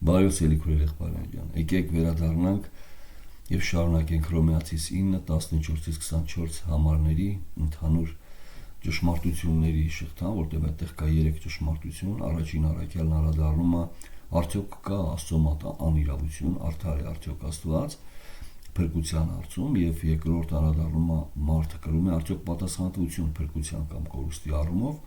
Բարև ելիքուրել եղբայրներ ջան, եկեք վերադառնանք եւ շարունակենք Հռոմեացիս 9:14-24 համարների ընդհանուր ճշմարտությունների շղթան, որտեղ այդտեղ կա 3 ճշմարտություն, առաջին առաքյալն անդրադառնում է արդյոք կա Աստծո մոտ անիրավություն, արդար է արդյոք Աստված փրկության հարցում, եւ երկրորդ անդրադառնում է մարդը կրում է արդյոք պատասխանատվություն փրկության կամ կորուստի առումով,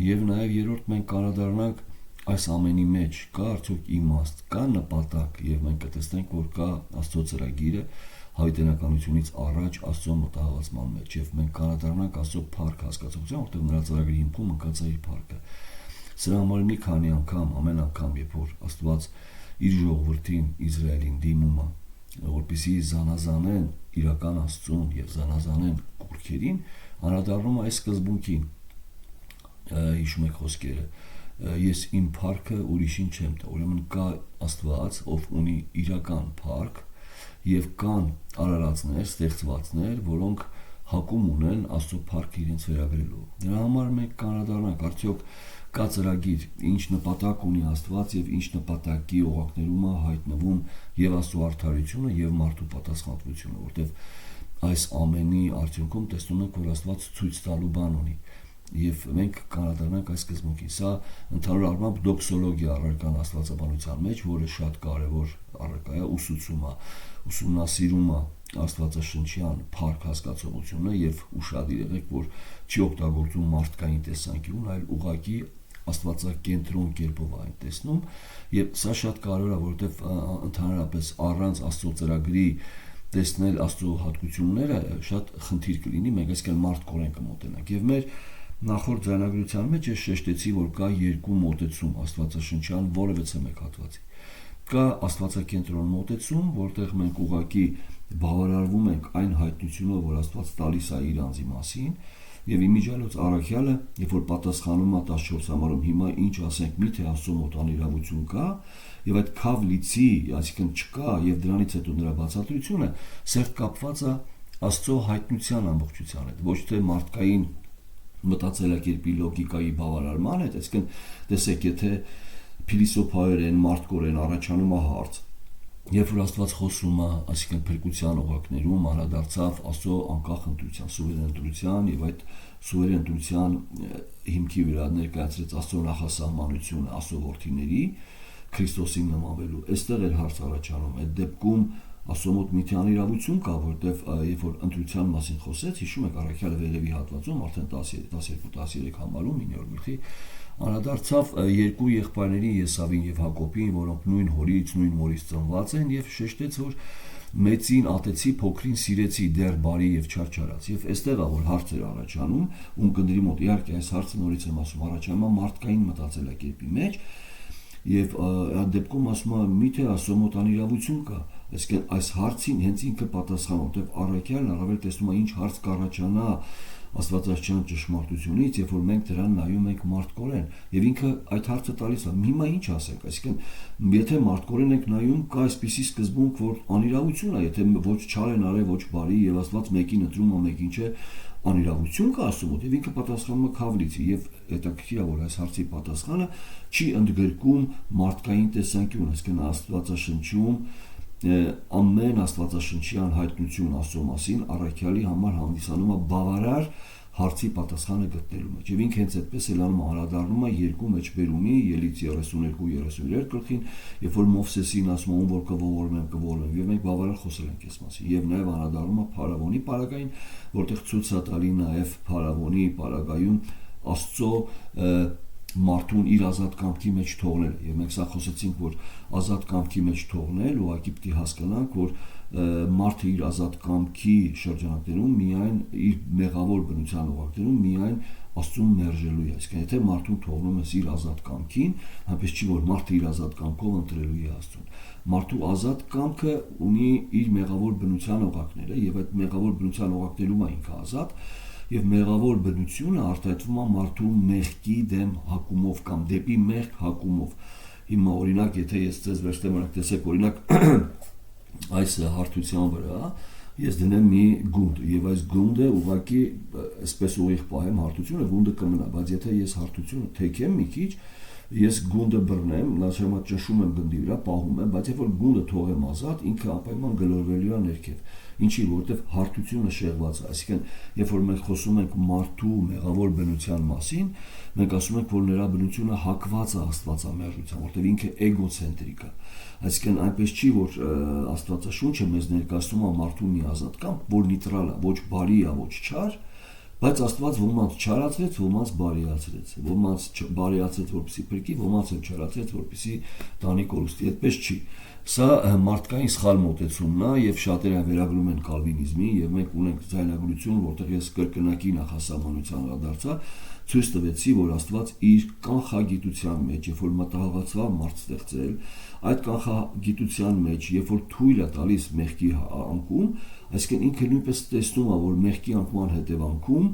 եւ նաեւ երրորդ մենք անդրադառնանք այս ամենի մեջ կա արդյոք իմաստ, կա նպատակ, եւ մենք կտեսնենք, որ կա Աստծո ծրագիրը հավիտենականությունից առաջ Աստծո մտահղացման մեջ, եւ մենք կանադառնանք Աստծո փառք հասկացողության, որտեղ նրա ծրագրի հիմքում ընկած է իր փառքը։ Սրա համար մի քանի անգամ, ամեն անգամ, երբ որ Աստված իր ժողովրդին Իսրայելին դիմում է, որպեսզի զանազանեն իրական Աստծուն եւ զանազանեն կուռքերին, անդրադառնում է այս սկզբունքին, հիշում եք խոսքերը, ես իմ փառքը ուրիշին չեմ տա, ուրեմն կա Աստված, ով ունի իրական փառք, եւ կան արարածներ, ստեղծվածներ, որոնք հակում ունեն Աստծո փառքը իրենց վերագրելու։ Դրա համար մենք կանադառնանք արդյոք կա ծրագիր, ինչ նպատակ ունի Աստված եւ ինչ նպատակի օղակներում է հայտնվում եւ Աստծո արդարությունը եւ մարդու պատասխանատվությունը, որտեղ այս ամենի արդյունքում տեսնում ենք, որ Աստված ցույց տալու բան ունի։ Եվ մենք կանադառնանք այս սկզբունքին։ Սա ընդհանուր առմամբ դոքսոլոգիա առարկան աստվածաբանության մեջ, որը շատ կարևոր առարկա է, ուսուցումը, ուսումնասիրում է աստվածաշնչյան փառք հասկացողությունը եւ ուշադիր եղեք, որ չի օգտագործում մարդկային տեսանկյուն, այլ ուղղակի աստվածակենտրոն կերպով այն տեսնում, եւ սա շատ կարևոր է, որովհետեւ ընդհանրապես առանց Աստծո ծրագրի տեսնել Աստծո հատկությունները շատ խնդիր կլինի, մենք այսքան մարդկորեն կմոտենանք եւ մեր նախորդ ձայնագրության մեջ ես շեշտեցի, որ կա երկու մոտեցում աստվածաշնչյան որևէ մեկ հատվածի։ Կա աստվածակենտրոն մոտեցում, որտեղ մենք ուղղակի բավարարվում ենք այն հայտնությունով, որ Աստված տալիս է իր անձի մասին, եւ իմիջիալոց առաքյալը, երբ որ պատասխանում է 14 համարում, հիմա ինչ ասենք, միթե Աստծո մոտ անիրավություն կա, եւ այդ քավ լիցի, այսինքն չկա, եւ դրանից հետո նրա բացատրությունը սերտ կապված է Աստծո հայտնության ամբողջության հետ, ոչ թե մարդկային մտածելակերպի լոգիկայի բավարարման հետ, այսինքն տեսեք, եթե փիլիսոփայորեն, մարդկորեն առաջանում է հարց, երբ որ Աստված խոսում է, այսինքն փրկության օղակներում անդրադարձավ Աստծո անկախ ընտրության, սուվերեն ընտրության եւ այդ սուվերեն ընտրության հիմքի վրա ներկայացրեց Աստծո նախասահմանությունը Աստծո որդիների Քրիստոսին նմանվելու։ Այստեղ էր հարց առաջանում, այդ դեպքում Աստծո մոտ մի անիրավություն կա, որտեվ երբ որ ընտրության մասին խոսեց, հիշում եք առաքյալը վերևի հատվածում, արդեն 12-13 համարում 9-րդ գլխի անդրադարձավ երկու եղբայրների Եսավին եւ Հակոբին, որոնք նույն հորից, նույն մորից ծնված են, եւ շեշտեց, որ մեծին ատեցի, փոքրին սիրեցի, դեռ բարի եւ չարչարած։ Եվ այստեղ է որ հարցեր առաջանում, ում կնդրի մոտ, իհարկե այս հարցը նորից եմ ասում, առաջանում է մարդկային մտածելակերպի մեջ, եւ այդ դեպքում ասում է, միթե Աստծո մոտ անիրավություն կա, այսինքն այս հարցին հենց ինքը պատասխանում, որտեղ առաքյալն առավել տեսնում է ինչ հարց կառաջանա աստվածաշնչյան ճշմարտությունից, երբ որ մենք դրան նայում ենք մարդկորեն, եւ ինքը այդ հարցը տալիս է, հիմա ինչ ասենք, այսինքն եթե մարդկորեն ենք նայում, կա այսպիսի սկզբունք, որ անիրավություն է, եթե ոչ չար են արել, ոչ բարի, եւ Աստված մեկին ընտրում է, մեկին չէ, անիրավություն կա Աստծո մոտ, եւ ինքը պատասխանում է քավլիցի, եւ հետաքրքիր է, որ այս հարցի պատասխանը չի ընդգրկում մարդկային տեսանկյուն, այսինքն աստվածաշնչում ամեն աստվածաշնչյան հայտնություն Աստծո մասին առաքյալի համար հանդիսանում է բավարար հարցի պատասխանը գտնելու մեջ։ Եվ ինքը հենց այդպես էլ անում անդրադառնում է երկու մեջբերումի Ելից 32-33 գլխին, երբ որ Մովսեսին ասում է, ում որ կողորմեմ, եւ մենք բավարար խոսել ենք այս մասին։ Եվ նաեւ անդրադառնում է Փարավոնի պարագային, որտեղ ցույց է տալի նաեւ Փարավոնի պարագայում Աստծո մարդուն իր ազատ կամքի մեջ թողնել, եւ մենք սա խոսեցինք, որ ազատ կամքի մեջ թողնել, ուղղակի պիտի հասկանանք, որ մարդը իր ազատ կամքի շրջանակներում միայն իր մեղավոր բնության օղակներում միայն Աստծուն մերժելու է, այսինքն եթե մարդուն թողնում ես իր ազատ կամքին, այնպես չի որ մարդը իր ազատ կամքով ընտրելու է Աստծուն։ Մարդու ազատ կամքը ունի իր մեղավոր բնության օղակները, եւ այդ մեղավոր բնության օղակներում է ինքը ազատ, եւ մեղավոր բնությունը արտահայտվում է մարդու մեղքի դեմ հակումով կամ դեպի մեղք հակումով։ Հիմա օրինակ, եթե ես ձեզ վերստեմ օրինակ տեսեք, օրինակ այս հարթության վրա ես դնեմ մի գունդ եւ այս գունդը ուղղակի այսպես ուղիղ պահեմ հարթությունը, գունդը կմնա, բայց եթե ես հարթությունը թեքեմ մի քիչ, ես գունդը բռնեմ, լացրամա ճնշում եմ գնդի վրա, պահում եմ, բայց երբ որ գունդը թողեմ ազատ, ինքը անպայման գլորվելու է ներքև։ Ինչի, որովհետև հարթությունը շեղված է, այսինքն, երբ որ մենք խոսում ենք մարդու մեղավոր բնության մասին, մենք ասում ենք, որ նրա բնությունը հակված է աստվածամերժության, որովհետև ինքը էգոցենտրիկ է։ Այսինքն, այնպես չի, որ Աստվածաշունչը մեզ ներկայացնում է մարդու մի ազատ կամք, որ նեյտրալ է, ոչ բարի է, ոչ չար, բայց Աստված ոմանց չարացրեց, ոմանց բարիացրեց, ոմանց բարիացրեց, որպեսզի փրկի, ոմանց էլ չարացրեց, որպեսզի տանի կորուստի, այդպես չի։ Սա մարդկային սխալ մոտեցումն է եւ շատերը վերագրում են կալվինիզմին եւ մենք ունենք ձայնագրություն, որտեղ ես կրկնակի նախասահմանության անդրադարձա, ցույց տվեցի, որ Աստված իր կանխագիտության մեջ, երբ որ մտահղացավ մարդ ստեղծել, այդ կանխագիտության մեջ, երբ որ թույլ է տալիս մեղքի անկում, այսինքն ինքը նույնպես տեսնում է, որ մեղքի անկման հետևանքում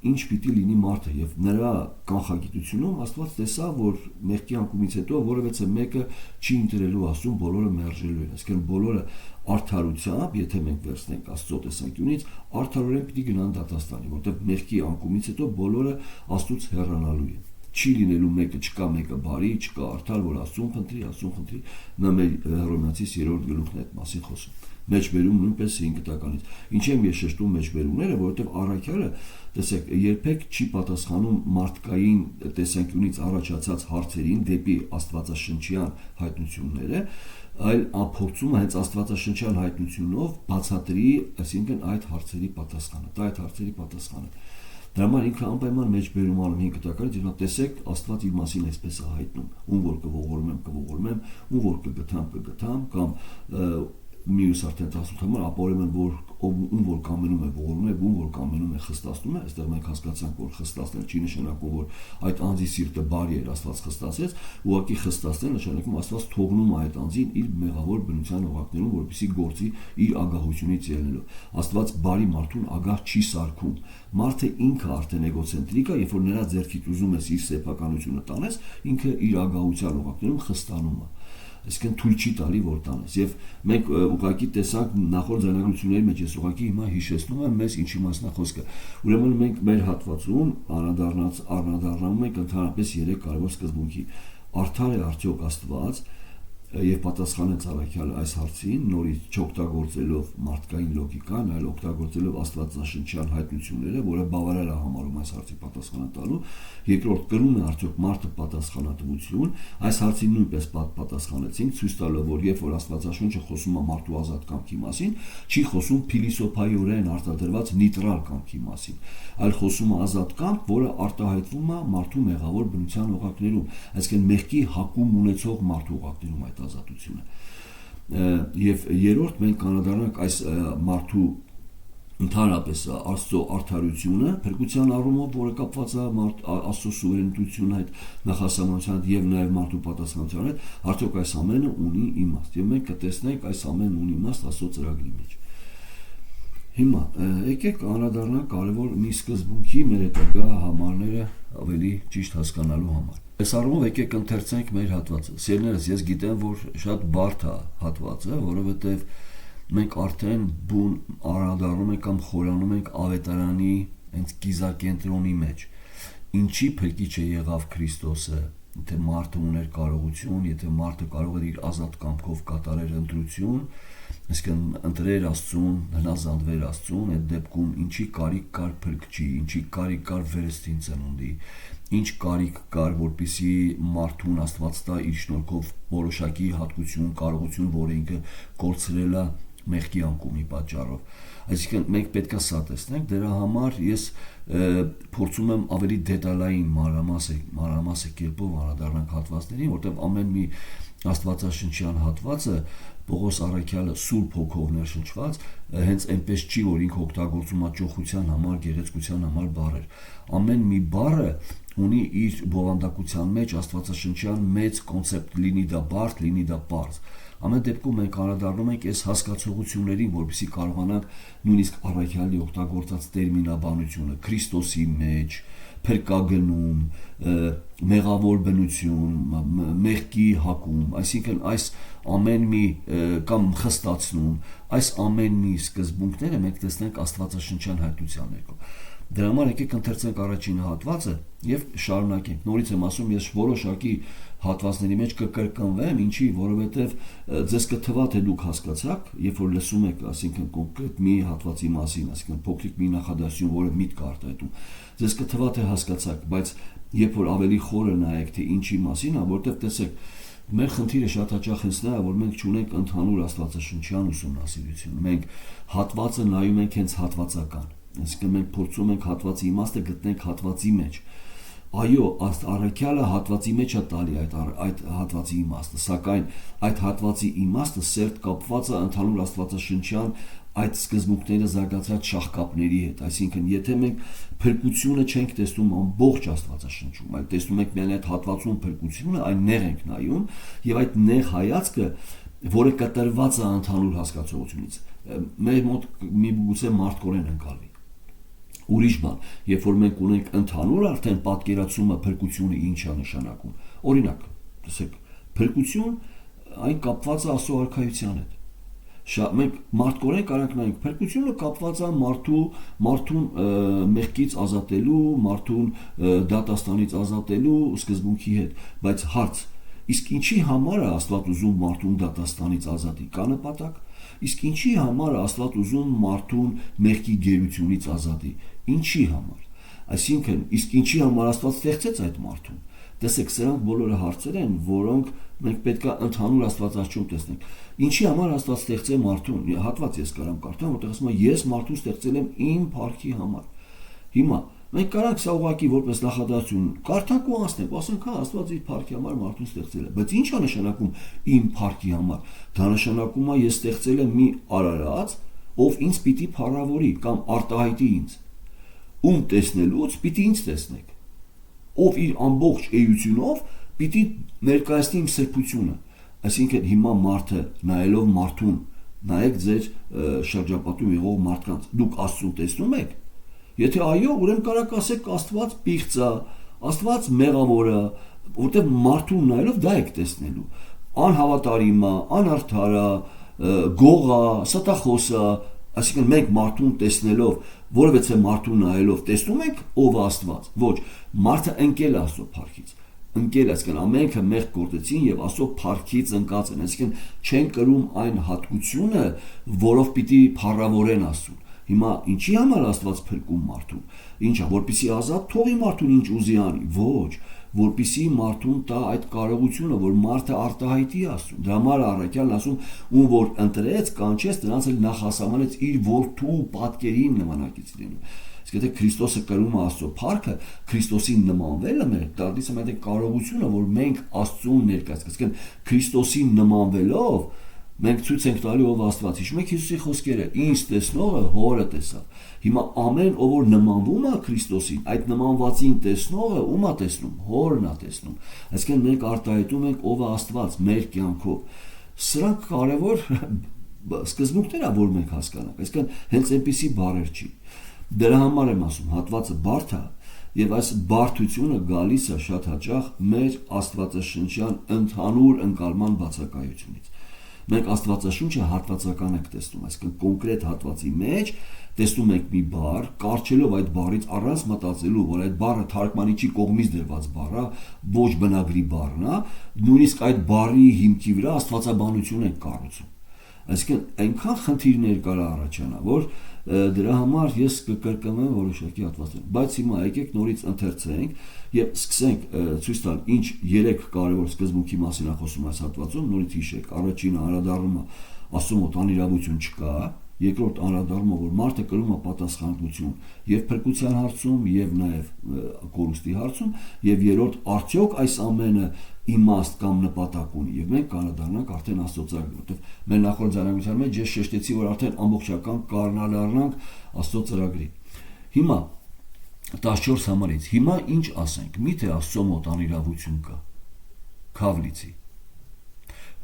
ինչ պիտի լինի մարդը եւ նրա կանխագիտությունում Աստված տեսավ, որ մեղքի անկումից հետո որևէ մեկը չի ընտրելու Աստծուն, բոլորը մերժելու են, այսինքն բոլորը արդարությամբ, եթե մենք վերցնենք Աստծո տեսանկյունից, արդարորեն պիտի գնան դատաստանի, որտեղ մեղքի անկումից հետո բոլորը Աստծուց հեռանալու են։ Չի լինելու մեկը, չկա մեկը բարի, չկա արդար, որ Աստծուն խնդրի, նա մեր Հռոմեացիս 3-րդ գլուխն է այդ մասին խոսում։ Մեջբերում նույնպես 5 կտականից։ Ինչի՞ եմ ես շեշտում մեջբերումները, որովհետև առաքյալը, տեսեք, երբեք չի պատասխանում մարդկային տեսանկյունից առաջացած հարցերին դեպի աստվածաշնչյան հայտնությունները, այլ փորձում է հենց աստվածաշնչյան հայտնությունով բացատրի, այսինքն այդ հարցերի պատասխանը, Դրա համար ինքը անպայման մեջբերում անում 5 կտականից, եւ տեսեք, Աստված իր մասին այսպես է հայտնում. ում որ կողորմեմ, ում որ կգթամ, կամ մյուս արդեն 18 համար, ապա ուրեմն որ ում որ կամենում է ողորմում է, ում որ կամենում է խստացնում է, այստեղ մենք հասկացանք, որ խստացնել չի նշանակում, որ այդ անձի սիրտը բարի էր, Աստված խստացեց, ուղղակի խստացնել նշանակում Աստված թողնում է այդ անձին իր մեղավոր բնության օղակներում, որպեսզի գործի իր ագահությունից ելնելով։ Աստված բարի մարդուն ագահ չի սարքում։ Մարդը ինքը արդեն էգոցենտրիկ է, երբ որ նրա ձեռքից ուզում ես իր սեփականությունը տանես, ինքը իր ագահության օղակներում խստանում է։ Այսինքն թույլ չի տալի, որ տանես։ Եվ մենք ուղղակի տեսանք նախորդ ձայնագրությունների մեջ, ես ուղղակի հիմա հիշեցնում եմ մեզ ինչի մասն է խոսքը։ Ուրեմն մենք մեր հատվածում անդրադառնում ենք ընդհանրապես 3 կարևոր սկզբունքի։ Արդար է արդյոք Աստված եւ պատասխանեց առաքյալը այս հարցին, նորից չօգտագործելով մարդկային լոգիկան, այլ օգտագործելով աստվածաշնչյան հայտնությունները, որը բավարար է համարում այս հարցի պատասխանը տալու։ Երկրորդ, կրում է արդյոք մարդը պատասխանատվություն, այս հարցին նույնպես պատասխանեցինք, ցույց տալով, որ երբ որ աստվածաշունչը խոսում է մարդու ազատ կամքի մասին, չի խոսում փիլիսոփայորեն արտադրված նեյտրալ կամքի մասին, այլ խոսում է ազատ կամք, որը արտահայտվում է մարդու մեղավոր բնության օղակներում, այսինքն մեղքի հակում ունեցող մարդու օղակներում այդ ազատությունը։ Եվ երրորդ մենք կանադառնանք այս մարդու ընդհանրապես Աստծո արդարությունը, փրկության առումով, որը կապված է Աստծո սուվերենիտետության հետ, նախասահմանության հետ եւ նաեւ մարդու պատասխանատվության հետ, արդյոք այս ամենը ունի իմաստ։ Եվ մենք կտեսնենք այս ամենն ունի իմաստ Աստծո ծրագրի մեջ։ Հիմա եկեք անդրադառնանք կարևոր մի սկզբունքի մեր հետագա համարները ավելի ճիշտ հասկանալու համար։ Այս առումով եկեք ընթերցենք մեր հատվածը։ Սիրելիներս, ես գիտեմ, որ շատ բարդ է հատվածը, որովհետև մենք արդեն բուն անդրադառնում ենք կամ խորանում ենք ավետարանի հենց կիզակենտրոնի մեջ։ Ինչի փրկիչը եղավ Քրիստոսը, եթե մարդը ուներ կարողություն, եթե մարդը կարող էր իր ազատ կամքով կատարել ընտրություն, այսինքն ընտրեր Աստծուն, հնազանդվեր Աստծուն, այդ դեպքում ինչի կարիք կար փրկչի, ինչի կարիք կար վերստին ծնունդի, ինչ կարիք կար, որպեսզի մարդուն Աստված տա իր շնորհքով որոշակի հատկություն, կարողություն, որը ինքը կորցրել է մեղքի անկումի պատճառով։ Այսինքն մենք պետք է սա տեսնենք, դրա համար ես փորձում եմ ավելի դետալային մանրամասը կերպով անդրադառնալ հատվածներին, որտեղ ամեն մի աստվածաշնչյան հատվածը Պողոս առաքյալը Սուրբ Հոգով ներշնչված հենց այնպես չի, որ ինքը օգտագործում է ճոխության համար, գեղեցկության համար բառեր։ Ամեն մի բառը ունի իր բովանդակության մեջ աստվածաշնչյան մեծ կոնցեպտ, լինի դա բարդ, լինի դա պարզ։ Ամեն դեպքում մենք անդրադառնում ենք այս հասկացողություններին, որպեսզի կարողանանք նույնիսկ առաքյալի օգտագործած տերմինաբանությունը Քրիստոսի մեջ, փրկագնում, մեղավոր բնություն, մեղքի հակում, այսինքն այս ամեն մի կամ խստացնում, այս ամեն մի սկզբունքները մենք տեսնենք աստվածաշնչյան հայտնության ներքո։ Դրա համար եկեք ընթերցենք առաջին հատվածը եւ շարունակենք։ Նորից եմ ասում, ես որոշակի հատվածների մեջ կկրկնվեմ, ինչի, որովհետեւ ձեզ կթվա թե դուք հասկացաք, երբ որ լսում եք, ասինքն կոնկրետ մի հատվածի մասին, ասինքն փոքրիկ մի նախադասություն, որը միտք է արտահայտում, ձեզ կթվա թե հասկացաք, բայց երբ որ ավելի խորը նայեք, թե ինչի մասին է, որտեղ տեսեք, մեր խնդիրը շատ հաճախ հենց նա է, որ մենք չունենք ընդհանուր աստվածաշնչյան ուսումնասիրություն։ Մենք հատվածը նայում ենք հենց հատվածական։ Այսինքն մենք փորձում ենք հատվածի իմաստը գտնենք հատվածի մեջ։ Այո, առաքյալը հատվածի մեջ է տալի այդ հատվածի իմաստը, սակայն այդ հատվածի իմաստը սերտ կապված է ընդհանուր աստվածաշնչյան այդ սկզբունքները զարգացած շաղկապների հետ, այսինքն եթե մենք փրկությունը չենք տեսնում ամբողջ աստվածաշնչում, այլ տեսնում ենք միայն այդ հատվածում փրկությունը, այն նեղ ենք նայում եւ այդ նեղ հայացքը, որը կտրված է ընդհանուր հասկացությունից, մեր մոտ միգուցե մարդկորեն ընկալվի։ Ուրիշ բան, երբ որ մենք ունենք ընդհանուր արդեն պատկերացումը փրկությունը ինչ է նշանակում։ Օրինակ, տեսեք, փրկություն այն կապված է Աստծո արքայության հետ։ Մենք մարդկորեն կարող նայենք փրկությունը կապված է մարդուն մեղքից ազատելու, մարդուն դատաստանից ազատելու սկզբունքի հետ, բայց հարց, իսկ ինչի համար է Աստված ուզում մարդուն դատաստանից ազատի, կա նպատակ, իսկ ինչի համար է Աստված ուզում մարդուն մեղքի գերությունից ազատի, ինչի համար, այսինքն, իսկ ինչի համար Աստված ստեղծեց այդ մարդուն, տեսեք, սրանք բոլորը հարցեր են, որոնք մենք պետք է ընդհանուր աստվածաշունչ տեսնենք, ինչի համար Աստված ստեղծեց մարդուն, հատված ես կարամ կարդամ, որտեղ ասում է, ես մարդուն ստեղծել եմ իմ փառքի համար, հիմա, մենք կարանք սա ուղղակի որպես նախադասություն կարդանք ու անցնենք, ասենք, հա, Աստված իր փառքի համար մարդուն ստեղծել է, բայց ի՞նչ է նշանակում իմ փառքի համար, դա նշանակում է ես ստեղծել եմ մի արարած, ով ինձ պիտի փառավորի կամ արտահայտի ինձ, ում տեսնելուց պիտի ինձ տեսնեք, ով իր ամբողջ էությունով պիտի ներկայացնի իմ սրբությունը, այսինքն հիմա մարդը նայելով մարդուն, նայեք ձեր շրջապատում եղող մարդկանց, դուք Աստծուն տեսնում եք, եթե այո, ուրեմն կարող ասեք Աստված պիղծ է, Աստված մեղավոր է, որտեղ մարդուն նայելով դա եք տեսնելու, անհավատարիմ է, անարդար է, գող է, ստախոս է, այսինքն մենք մարդուն տեսնելով, որովհետեւ մարդուն նայելով տեսնում ենք ով է Աստված, ոչ, մարդը ընկել է Աստծո փառքից, ընկել է, այսինքն ամենքը մեղք գործեցին եւ Աստծո փառքից ընկած են, այսինքն չեն կրում այն հատկությունը, որով պիտի փառավորեն Աստծուն։ Հիմա ինչի համար Աստված փրկում մարդուն, ինչա, որպեսզի ազատ թողի մարդուն ինչ ուզի անի, ոչ, որպեսզի մարդուն տա այդ կարողությունը, որ մարդը արտահայտի Աստծուն։ Դրա համար առաքյալն ասում, ում որ ընտրեց, կանչեց, նրանց էլ նախասահմանեց իր որդու պատկերին նմանակից լինելու։ Իսկ եթե Քրիստոսը կրում է Աստծո փառքը, Քրիստոսին նմանվելը մեր տալիս է այդ կարողությունը, որ մենք Աստծուն ներկայացնենք, այսինքն Քրիստոսին նմանվելով մենք ցույց ենք տալի ով Աստված։ Հիշում եք Հիսուսի խոսքերը. «Ինձ տեսնողը Հորը տեսավ»։ Հիմա ամեն ով որ նմանվում է Քրիստոսին, այդ նմանվածին տեսնողը ում է տեսնում, Հորն է տեսնում։ Այսինքն մենք արտահայտում ենք ով է Աստված մեր կյանքով։ Սրանք կարևոր սկզբունքներ է, որ մենք հասկանանք։ Այսինքն հենց այնպիսի բառեր չի։ Դրա համար եմ ասում, հատվածը բարդ է, եւ այս բարդությունը գալիս է շատ հաճախ մեր աստվածաշնչյան ընդհանուր ընկալման բացակայությունից։ Մենք Աստվածաշունչը հատվածական ենք տեսնում, այսինքն կոնկրետ հատվածի մեջ տեսնում ենք մի բառ, կարճելով այդ բառից առանց մտածելու, որ այդ բառը թարգմանիչի կողմից դրված բառ է, ոչ բնագրի բառն է, նույնիսկ այդ բառի հիմքի վրա աստվածաբանություն ենք կառուցում։ Այսինքն այնքան խնդիրներ կար առաջանա, որ դրա համար ես կկրկնվեմ որոշակի հատվածներ, բայց հիմա եկեք նորից ընթերցենք եւ սկսենք ցույց տալ ինչ 3 կարևոր սկզբունքի մասին է խոսում այս հատվածում, նորից հիշեք, առաջինը անդրադառնումը Աստծո մոտ անիրավություն չկա, երկրորդ անդրադառնումը, որ մարդը կրում է պատասխանատվություն եւ փրկության հարցում եւ նաեւ կորուստի հարցում, եւ երրորդ արդյոք այս ամենը իմաստ կամ նպատակ ունի եւ մենք կանադառնանք արդեն Աստծո ծրագրին, որտեղ մեր նախորդ զանազանության մեջ ես շեշտեցի, որ արդեն ամբողջական կանադառնանք Աստծո ծրագրին։ Հիմա 14 համարից հիմա ինչ ասենք, միթե Աստծո մոտ անիրավություն կա, Քավլիցի,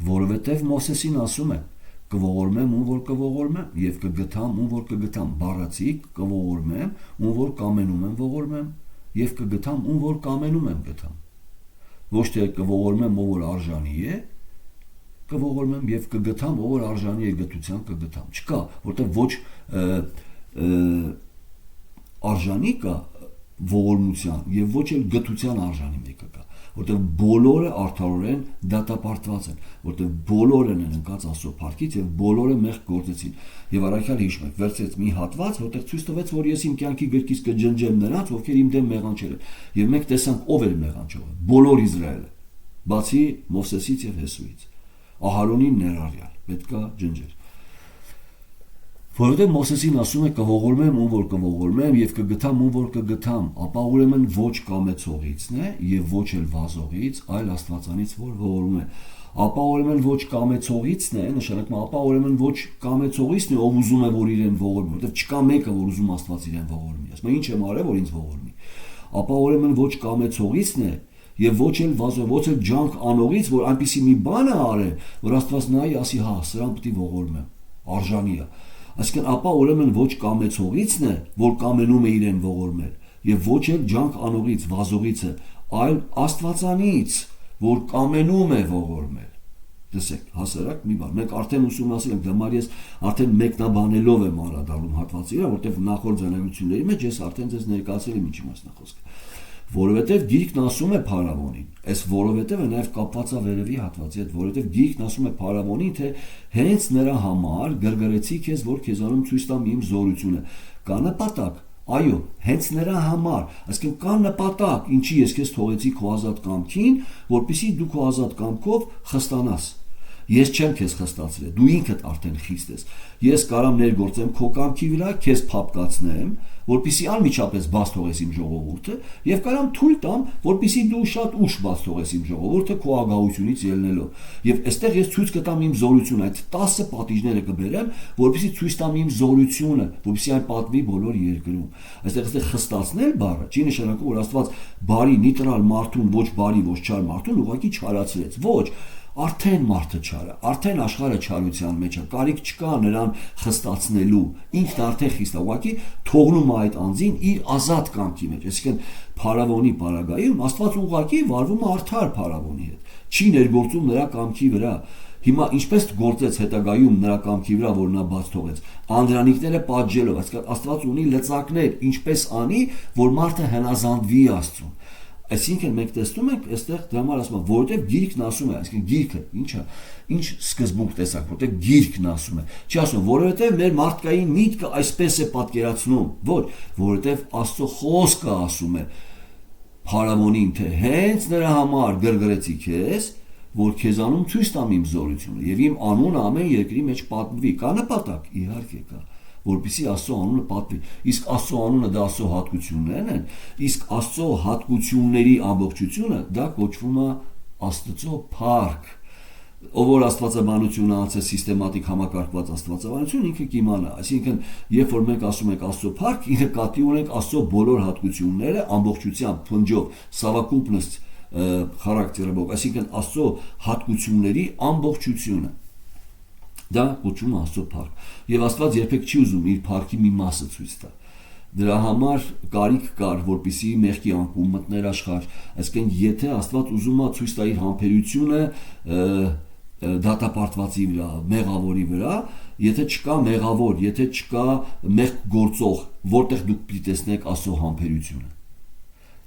որովհետև Մովսեսին ասում է. կողորմեմ ում որ կողորմեմ եւ կգթամ ում որ կգթամ, բառացի կողորմեմ ում որ կամենում եմ ողորմեմ եւ կգթամ ում որ կամենում եմ գթամ, ոչ թե կողորմեմ ով որ արժանի է, կողորմեմ եւ կգթամ ով որ արժանի է գթության կգթամ, չկա, որտեղ ոչ արժանի կա ողորմության եւ ոչ էլ գթության արժանի մեկը կա, որտեղ բոլորը արդարորեն դատապարտված են, որտեղ բոլորն են ընկած Աստծո փառքից եւ բոլորը մեղք գործեցին։ Եվ առաքյալ հիշում եք, վերցրեց մի հատված, որտեղ ցույց տվեց, որ ես իմ կյանքի գրքից կջնջեմ նրանց, ովքեր իմ դեմ մեղանչել են։ Եվ մենք տեսանք ով էր մեղանչողը, բոլոր Իսրայելը, բացի Մովսեսից եւ Հեսուից, Ահարոնին ներառյալ, պետքա ջնջեր։ Որովհետև Մովսեսին ասում է կողորմեմ ում որ կողորմեմ եւ կգթամ ում որ կգթամ, ապա ուրեմն ոչ կամեցողիցն է եւ ոչ էլ վազողից, այլ Աստվածանից որ ողորմում է։ Ապա ուրեմն ոչ կամեցողիցն է, նշանակում ապա ուրեմն ոչ կամեցողիցն է, ով ուզում է որ իրեն ողորմի, որովհետև չկա մեկը որ ուզում Աստված իրեն ողորմի, ասում է ինչ եմ արել որ ինձ ողորմի։ Ապա ուրեմն ոչ կամեցողիցն է եւ ոչ էլ վազող, ոչ էլ ջանք անողից, որ այնպիսի մի բան է արել, որ Աստված նայի ասի հա, սրան պետք է ողորմեմ, արժանի է։ Այսինքն ապա ուրեմն ոչ կամեցողիցն է, որ կամենում է իրեն ողորմել, եւ ոչ էլ ջանք անողից, վազողիցը, այլ Աստվածանից, որ կամենում է ողորմել։ Տեսեք, հասարակ մի բան։ Մենք արդեն ուսումնասիրել ենք, դեմար ես արդեն մեկնաբանելով եմ անդրադառնում հատվածի վրա, որտեղ նախորդ ձայնագրությունների մեջ ես արդեն ձեզ ներկայացրել եմ ինչի մասն է խոսքը։ Որովհետև Գիրքն ասում է Փարավոնին, այս որովհետև է նաև կապված է վերևի հատվածի հետ, որովհետև Գիրքն ասում է Փարավոնին, թե հենց նրա համար գրգռեցի քեզ, որ քեզանում ցույց տամ իմ զորությունը։ Կա նպատակ, այո, հենց նրա համար, այսինքն կա նպատակ, ինչի ես քեզ թողեցի քո ազատ կամքին, որպեսզի դու քո ազատ կամքով խստանաս։ Ես չեմ քեզ խստացրել, դու ինքդ արդեն խիստ ես։ Ես կարամ ներգործեմ քո կամքի վրա, քեզ փապկացնեմ, որպեսզի անմիջապես բաց թողես իմ ժողովուրդը, եւ կարամ թույլ տամ, որպեսզի դու շատ ուշ բաց թողես իմ ժողովուրդը քո ագահությունից ելնելով։ Եվ այստեղ ես ցույց կտամ իմ զորությունը, այդ 10 պատիժները կբերեմ, որպեսզի ցույց տամ իմ զորությունը, որպեսզի այն պատվի բոլոր երկրում։ Այստեղ խստացնել բառը չի նշանակում, որ Աստված բարի նեյտրալ մարդուն, ոչ բարի, ոչ չար մարդուն ուղղակի չարացրեց։ Ոչ, արդեն մարդը չարը, արդեն աշխարհը չարության մեջ է, կարիք չկա նրան խստացնելու, ինքն արդեն խիստ է, ուղղակի թողնում է այդ անձին իր ազատ կամքի մեջ, այսինքն Փարավոնի պարագայում Աստված ուղղակի վարվում է արդար Փարավոնի հետ, չի ներգործում նրա կամքի վրա։ Հիմա ինչպես գործեց հետագայում նրա կամքի վրա, որ նա բաց թողեց, անդրանիկները պատժելով, այսինքն Աստված ունի լծակներ, ինչպես անի, որ մարդը հնազանդվի Աստծուն։ Այսինքն մենք տեսնում ենք այստեղ դրամար ասում է, որովհետև Գիրքն ասում է, այսինքն Գիրքը ինչա, ինչ սկզբունք տեսակ, որովհետև Գիրքն ասում է, չի ասում, որովհետև մեր մարդկային միտքը այսպես է պատկերացնում, ոչ, որովհետև Աստծո խոսքը ասում է Փարավոնին, թե հենց նրա համար գրգռեցի քեզ, որ քեզանում ցույց տամ իմ զորությունը եւ իմ անունը ամեն երկրի մեջ պատմվի։ Կա նպատակ, իհարկե կա, որպեսզի Աստծո անունը պատվի։ Իսկ Աստծո անունը դա Աստծո հատկություններն են, իսկ Աստծո հատկությունների ամբողջությունը դա կոչվում է Աստծո փառք։ Ով որ աստվածաբանությունը անցե սիստեմատիկ համակարգված աստվածաբանություն, ինքը կիմանա, այսինքն երբ որ մենք ասում ենք Աստծո փառք, ինքը կատի ունենք Աստծո բոլոր հատկությունները ամբողջությամբ, փնջով, սավակուպնս խարակտերով, այսինքն Աստծո հատկությունների ամբողջությունը։ Դա կոչվում է Աստծո փառք։ Եվ Աստված երբեք չի ուզում իր փառքի մի մասը ցույց տա։ Դրա համար կարիք կար, որպեսզի մեղքի անկում մտներ աշխարհ, այսինքն եթե Աստված ուզում է ցույց տա իր համբերությունը դատապարտվածի վրա, մեղավորի վրա, եթե չկա մեղավոր, եթե չկա մեղք գործող, որտեղ դուք պիտի տեսնեք Աստծո համբերությունը։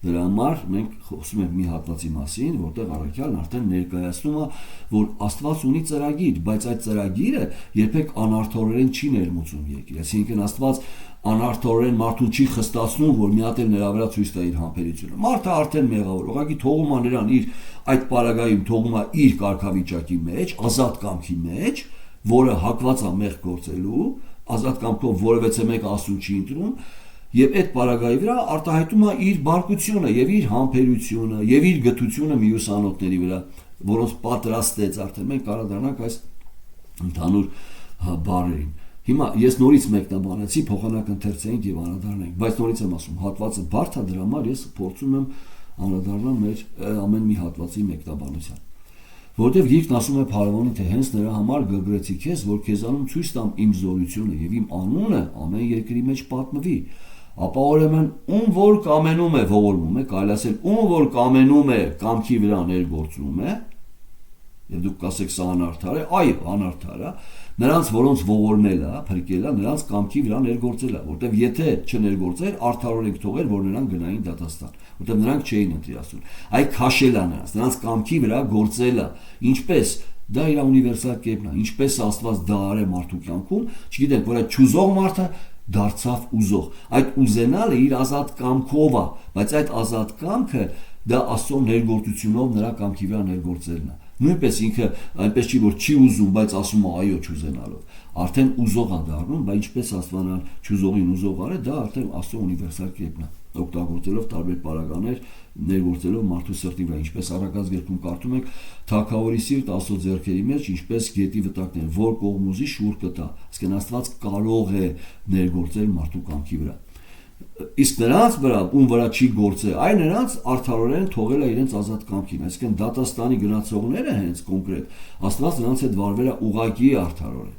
Դրա համար մենք խոսում ենք մի հատվածի մասին, որտեղ առաքյալն արդեն ներկայացնում է, որ Աստված ունի ծրագիր, բայց այդ ծրագիրը երբեք անարդարորեն չի ներմուծում երկիր։ Այսինքն Աստված անարդարորեն մարդուն չի խստացնում, որ մի հատ էլ նրա վրա ցույց տա իր համբերությունը։ Մարդը արդեն մեղավոր, ուղղակի թողում է նրան իր այդ պարագայում թողում է իր կարգավիճակի մեջ, ազատ կամքի մեջ, որը հակված է մեղք գործելու, ազատ կամքով որևէ մեկ Աստծուն չի ընտրում։ Եվ այդ պարագայի վրա արտահայտում է իր բարկությունը եւ իր համբերությունը եւ իր գթությունը մյուս անոթների վրա, որոնց պատրաստեց արդեն մենք կարադրանանք այս ընդհանուր բառերին։ Հիմա ես նորից մեկնաբանեցի, փոխանակ ընթերցենք եւ անդրադառնանք, բայց նորից եմ ասում, հատվածը բարդ է, դրա համար ես փորձում եմ անդրադառնալ մեր ամեն մի հատվածի մեկնաբանության։ Որտեւ Գիրքն ասում է Փարավոնին, թե հենց նրա համար գրգռեցի քեզ, որ քեզանում ցույց տամ իմ զորությունը եւ իմ անունը ամեն երկրի մեջ պատմվի։ Ապա ուրեմն ում որ կամենում է ողորմում է, կարելի ասել ում որ կամենում է կամքի վրա ներգործում է, եւ դուք կասեք սա անարդար է, այո, անարդար է, նրանց որոնց ողորմելը, փրկելը, նրանց կամքի վրա ներգործելը, որտեվ եթե չներգործեր, արդարորեն թողեր, որ նրանք գնային դատաստան, որտեվ նրանք չէին ընտրյալություն։ Այ քաշելը նրանց կամքի վրա գործելը, ինչպես դա իր ունիվերսալ կերպն է, ինչպես Աստված դա արել մարդու կյանքում, չգիտենք, որ այդ չուզող մարդը դարձավ ուզող։ Այդ ուզենալը իր ազատ կամքով է, բայց այդ ազատ կամքը դա Աստծո ներգործությունով նրա կամքի վրա ներգործելն է։ Նույնպես ինքը այնպես չի որ չի ուզում, բայց ասում է այո չուզենալով։ Արդեն ուզող է դառնում, բայց ինչպես Աստվածան չուզողին ուզող արել, դա արդեն Աստծո ունիվերսալ կերպն է, օգտագործելով տարբեր պարագաներ, ներգործելով մարդու սրտի վրա, ինչպես Առակաց գրքում կարդում ենք, թագավորի սիրտ Աստծո ձեռքերի մեջ, ինչպես գետի վտակներ, որ կողմուզի շուռ կտա, այսինքն Աստված կարող է ներգործել մարդու կամքի վրա։ Իսկ նրանց վրա, ում վրա չի գործել, այ նրանց արդարորեն թողել է իրենց ազատ կամքին, այսինքն դատաստանի գնացողները հենց կոնկրետ Աստված նրանց հետ վարվել է ուղղակի արդարորեն։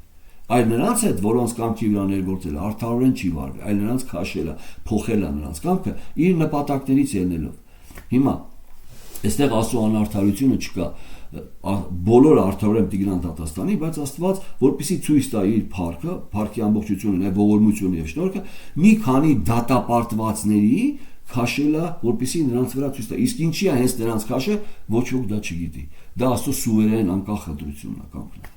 Այլ նրանց հետ, որոնց կամքի վրա ներգործել է, արդարորեն չի վարվել, այլ նրանց քաշել է, փոխել է նրանց կամքը իր նպատակներից ելնելով։ Հիմա այստեղ Աստծո անարդարությունը չկա, բոլորը արդարորեն տիգրան դատաստանի, բայց Աստված, որպեսզի ցույց տա իր փառքի ամբողջությունը, ողորմությունը եւ շնորհքը, մի քանի դատապարտվածների քաշել է, որպեսզի նրանց վրա ցույց տա։ Իսկ ինչի է հենց նրանց քաշը, ոչ ոք դա չգիտի։ Դա Աստծո սուվերեն անկախ ընտրությունն է կամքն։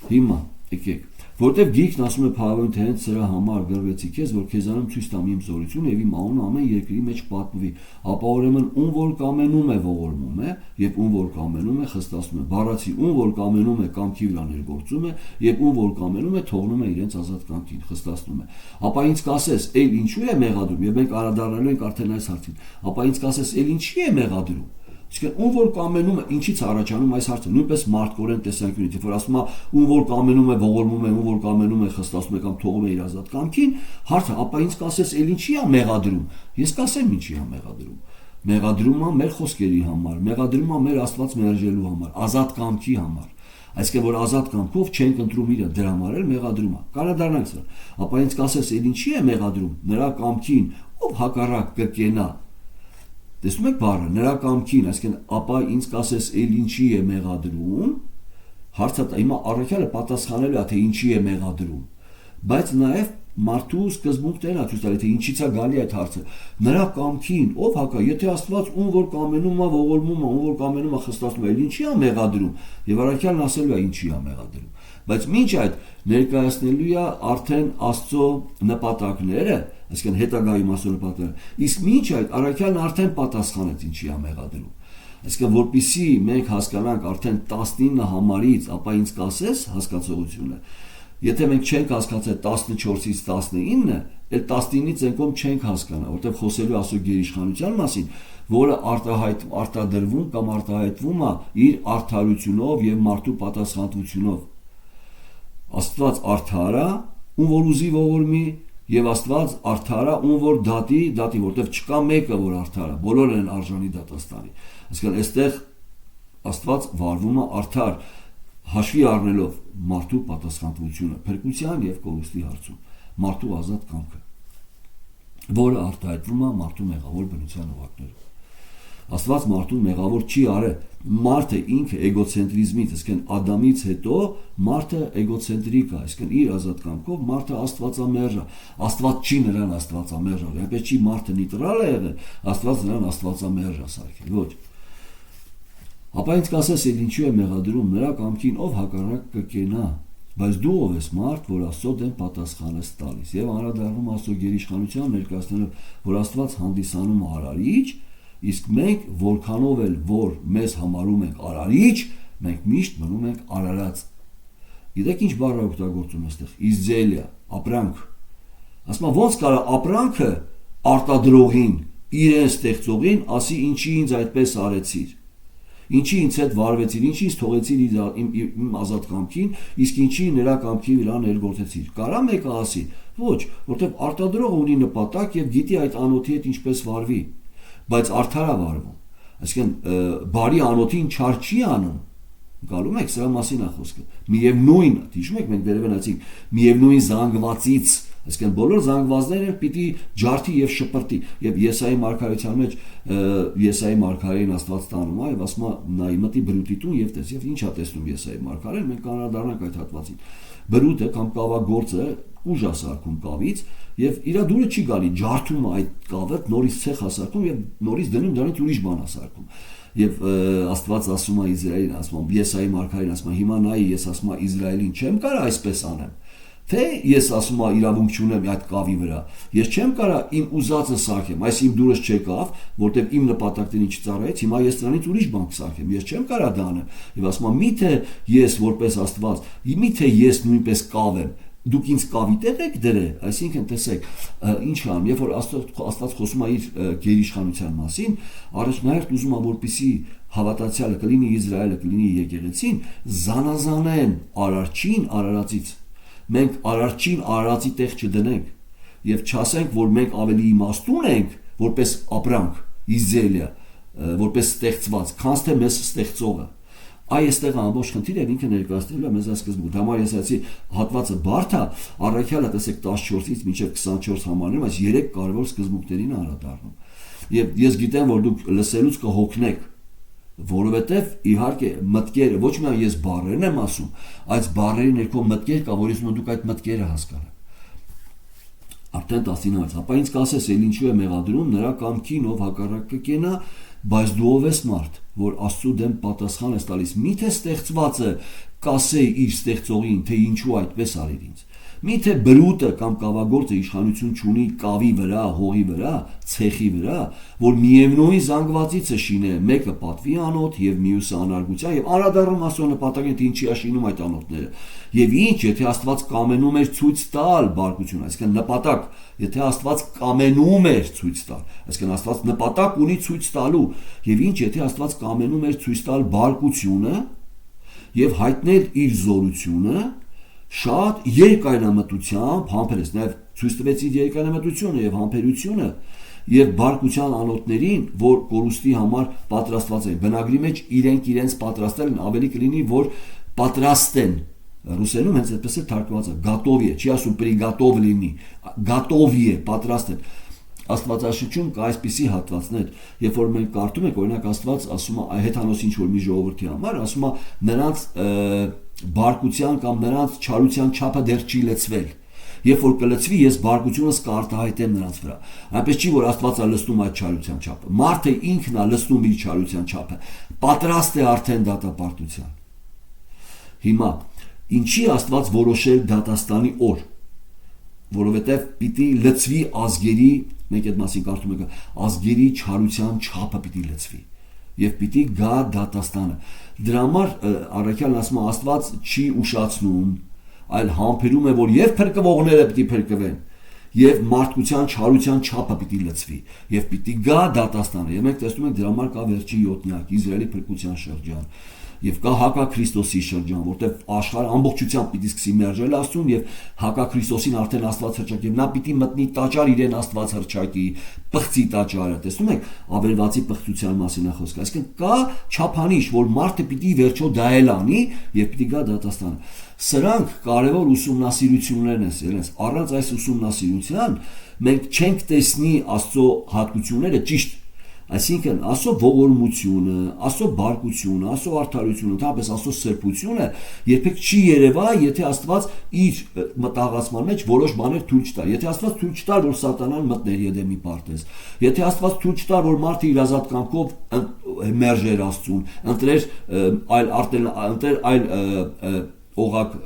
Հիմա եկեք, որտեվ գիրքն ասում է Փարավոնին, թե հենց սրա համար գրվեցի քեզ, որ քեզանում ցույց տամ իմ զորությունը եւ իմ անունը ամեն երկրի մեջ պատմվի, ապա ուրեմն ում որ կամենում է ողորմում է եւ ում որ կամենում է խստացնում է, բառացի ում որ կամենում է կամքի վրա ներգործում է եւ ում որ կամենում է թողնում է իրենց ազատ կամքին, խստացնում է։ Ապա ինձ կասես, «Էլ ինչու է մեղադրում» եւ մենք անդրադառնալու ենք արդեն այս հարցին։ Ապա ինձ կասես, «Էլ ինչի է մեղադրում»։ Իսկ ում որ կամենում է, ինչից առաջանում այս հարցը, նույնպես մարդկորեն տեսանկյունից, երբ որ ասում է ում որ կամենում է ողորմում է, ում որ կամենում է խստացնում է կամ թողում է իր ազատ կամքին, հարցը, ապա ինձ կասես, «Էլ ինչի է մեղադրում»։ Ես կասեմ ինչի է մեղադրում։ Մեղադրում է մեր խոսքերի համար, մեղադրում է մեր Աստված մերժելու համար, ազատ կամքի համար։ Այսինքն որ ազատ կամքով չենք ընտրում իրը, դրա համար էլ մեղադրում է։ Կարադառնանք սա։ Ապա ինձ կասես, «Էլ ինչի է մեղադրում»։ Նրա կամքին ով հակառակ կկենա։ Տեսնում եք բառը, նրա կամքին, այսինքն ապա ինձ կասես, «Էլ ինչի է մեղադրում»։ Հարցը հիմա առաքյալը պատասխանելու է, թե ինչի է մեղադրում, բայց նաև մարդու սկզբունքներն է ցույց տալի, թե ինչից է գալի այդ հարցը։ Նրա կամքին ով հակա, եթե Աստված ում որ կամենում է ողորմում է, ում որ կամենում է խստացնում է, ինչի է մեղադրում, եւ առաքյալն ասելու է ինչի է մեղադրում։ Բայց մինչ այդ ներկայացնելու է արդեն Աստծո նպատակները, այսինքն հետագայում Աստծո նպատակները։ Իսկ մինչ այդ առաքյալն արդեն պատասխանեց ինչի է մեղադրում։ Այսինքն որպեսզի մենք հասկանանք արդեն 19 համարից, ապա ինձ կասես հասկացողությունը։ Եթե մենք չենք հասկացել 14-ից 19, այդ 19-ից են կողմ չենք հասկանա, որտեղ խոսելու Աստծո գերիշխանության մասին, որը արտադրվում կամ արտահայտվում է իր արդարությունով եւ մարդու պատասխանատվությունով։ Աստված արդար է, ում որ ուզի ողորմի, եւ Աստված արդար է, ում որ դատի, որտեղ չկա մեկը որ արդար է, բոլորն են արժանի դատաստանի։ Այսինքն այստեղ Աստված վարվում է արդար, հաշվի առնելով մարդու պատասխանատվությունը փրկության եւ կորուստի հարցում, մարդու ազատ կամքը, որը արտահայտվում է մարդու մեղավոր բնության օղակներով։ Աստված մարդուն մեղավոր չի արել, մարդը ինքը էգոցենտրիզմից, այսինքն Ադամից հետո մարդը էգոցենտրիկ է, այսինքն իր ազատ կամքով մարդը աստվածամերժ է, Աստված չի նրան աստվածամերժ արել, այնպես չի մարդը նեյտրալ է եղել, Աստված նրան աստվածամերժ է սարքել, ոչ։ Ապա ինձ կասես, «Էլ ինչու է մեղադրում»։ Նրա կամքին ով հակառակ կկենա, բայց դու ով ես մարդ, որ Աստծո դեմ պատասխան ես տալիս։ Եվ անդրադառնում Աստծո գերիշխանության ներկայացնելով, որ Աստված հանդիսանում է արարիչ, իսկ մենք որքանով էլ որ մեզ համարում ենք արարիչ, մենք միշտ մնում ենք արարած։ Գիտեք ինչ բառ է օգտագործում այստեղ, իզելիա, ապրանք։ Ասում է ոնց կարա ապրանքը արտադրողին, իրեն ստեղծողին ասի ինչի ինձ այդպես արեցիր։ Ինչի ինձ հետ վարվեցիր, ինչի ինձ թողեցիր իմ ազատ կամքին, իսկ ինչի նրա կամքի վրա ներգործեցիր։ Կարա մեկը ասի, ոչ, որտեղ արտադրողը ունի նպատակ եւ գիտի այդ անոթի հետ ինչպես վարվի, բայց արդար է վարվում։ Այսինքն բարի անոթին չար չի անում, Գալու եք, սրա մասին է խոսքը։ Միևնույն, հիշում եք մենք վերևեն ասենք, միևնույն զանգվածից, այսինքն բոլոր զանգվածները պիտի ջարդի եւ շպրտի։ Եվ Եսայի մարգարեության մեջ Եսայի մարգարեին Աստված տանում է եւ ասում է նայ մտի բրուտի տուն եւ տես։ Եվ ինչա տեսնում Եսայի մարգարեն, մենք կանրադառնանք այդ հատվածին։ Բրուտը կամ կավագործը ուժ է սարքում կավից եւ իր դուրը չի գալի, ջարդում է այդ կավը, նորից ցեխ է սարքում եւ նորից դնում դրանից ուրիշ բան է սարքում։ Եվ Աստված ասում է Իսրայելին, ասում է Եսայի մարգարեն, ասում է հիմա նայ ես ասում եմ Իսրայելին չեմ կարող այսպես անեմ, թե ես ասում եմ իրավունք չունեմ այդ կավի վրա, ես չեմ կարող իմ ուզածը սարքեմ, այս իմ դուրս չեկավ, որտեղ իմ նպատակներին չծառայեց, հիմա ես դրանից ուրիշ բան կսարքեմ, ես չեմ կարող դա անեմ։ Եվ ասում եմ միթե ես որպես Աստված, միթե ես նույնպես կավ եմ, դուք ինձ կավի տեղ եք դրել, այսինքն տեսեք, ինչ անում, երբ որ Աստված խոսում է իր գերիշխանության մասին, առաջնահերթ ուզում է որպեսզի հավատացյալը կլինի Իսրայելը, կլինի եկեղեցին, զանազանեն արարչին արարածից։ Մենք արարչին արարածի տեղ չդնենք եւ չասենք, որ մենք ավելի իմաստուն ենք, որպես ապրանք, իզելիա, որպես ստեղծված, քան թե մեզ ստեղծողը։ Այստեղ ամբողջ խնդիրը ինքը ներկայացնելու է մեզ սկզբում։ Դա համար ես ասացի հատվածը բարդ է, առաքյալը տեսեք 14-ից մինչև 24 համարներում այս 3 կարևոր սկզբունքներին անդրադառնում։ Եվ ես գիտեմ, որ դուք լսելուց կհոգնեք, որովհետև իհարկե մտքերը, ոչ միայն ես բառերն եմ ասում, այս բառերի ներքո մտքեր կա, որից դուք այդ մտքերը հասկանաք։ Արդեն 19-ից, ապա ինձ կասես, էլ ինչու է մեղադրում նրա կամքին, ով հակառակը կենա, բայց դու ով ես մարդ, որ Աստծո դեմ պատասխան ես տալիս, միթե ստեղծվածը կասե իր ստեղծողին, թե ինչու այդպես արիր ինձ։ Միթե բրուտը կամ կավագործը իշխանություն չունի կավի վրա, հողի վրա, ցեխի վրա, որ միևնույն զանգվածիցը շինե, մեկը պատվի անոթ եւ մյուսը անարգության եւ անդրադառնում ասո նպատակին թե ինչի է շինում այդ անոթները։ Եվ ինչ, եթե Աստված կամենում էր ցույց տալ բարկություն, այսինքն նպատակ, եթե Աստված կամենում էր ցույց տալ, այսինքն Աստված նպատակ ունի ցույց տալու, եւ ինչ, եթե Աստված կամենում էր ցույց տալ բարկությունը եւ հայտնել իր զորությունը, շատ երկայնամտությամբ համբերեց, նաև ցույց տվեց իր երկայնամտությունը եւ համբերությունը եւ բարկության անոթներին, որ կորուստի համար պատրաստված են։ Բնագրի մեջ իրենց պատրաստել են, ավելի կլինի, որ պատրաստ են։ Ռուսերենում հենց այդպես է թարգմանված, գատովի է, չի ասում պրիգատով լինի, գատովի է, պատրաստ են։ Աստվածաշնչում կա այսպիսի հատվածներ, երբ որ մենք կարդում ենք, օրինակ Աստված ասում է հեթանոս ինչ որ մի ժողովրդի համար, ասում է նրանց բարկության կամ նրանց չարության չափը դեռ չի լցվել։ Երբ որ կլցվի, ես բարկությունս կարտահայտեմ նրանց վրա։ Այնպես չի, որ Աստված է լցնում այդ չարության չափը։ Մարդը ինքն է լցնում իր չարության չափը։ Պատրաստ է արդեն դատապարտության։ Հիմա ինչի Աստված որոշել դատաստանի օր, որովհետև պիտի լցվի ազգերի, մենք այդ մասին կարդում ենք, ազգերի չարության չափը պիտի լցվի եւ պիտի գա դատաստանը։ Դրա համար առաքյալն ասում է Աստված չի ուշացնում, այլ համբերում է, որ եւ փրկվողները պիտի փրկվեն եւ մարդկության չարության չափը պիտի լցվի եւ պիտի գա դատաստանը։ Եվ մենք տեսնում ենք դրա համար կա վերջի 7-նյակ Իսրայելի փրկության շրջան եւ կա հակաքրիստոսի շրջան, որտեղ աշխարհը ամբողջությամբ պիտի սկսի մերժել Աստծուն եւ հակաքրիստոսին արդեն Աստված հրճակ եւ նա պիտի մտնի տաճար իրեն Աստված հրճակի, պղծի տաճարը։ Տեսնում եք, ավերվածի պղծության մասին է խոսքը։ Այսինքն կա չափանիշ, որ մարդը պիտի վերջո դա էլ անի եւ պիտի գա դատաստանը։ Սրանք կարևոր ուսումնասիրություններն են, ելես։ Առանց այս ուսումնասիրության մենք չենք տեսնի Աստծո հատկությունները ճիշտ։ Այսինքն Աստծո ողորմությունը, Աստծո բարկությունը, Աստծո արդարությունը, ընդհանրապես Աստծո սրբությունը երբեք չի երևա, եթե Աստված իր մտահղացման մեջ որոշ բաներ թույլ չտա։ Եթե Աստված թույլ չտա, որ սատանան մտներ Եդեմի պարտեզ, եթե Աստված թույլ չտա, որ մարդը իր ազատ կամքով մերժեր Աստծուն, ընտրեր այլ օղակ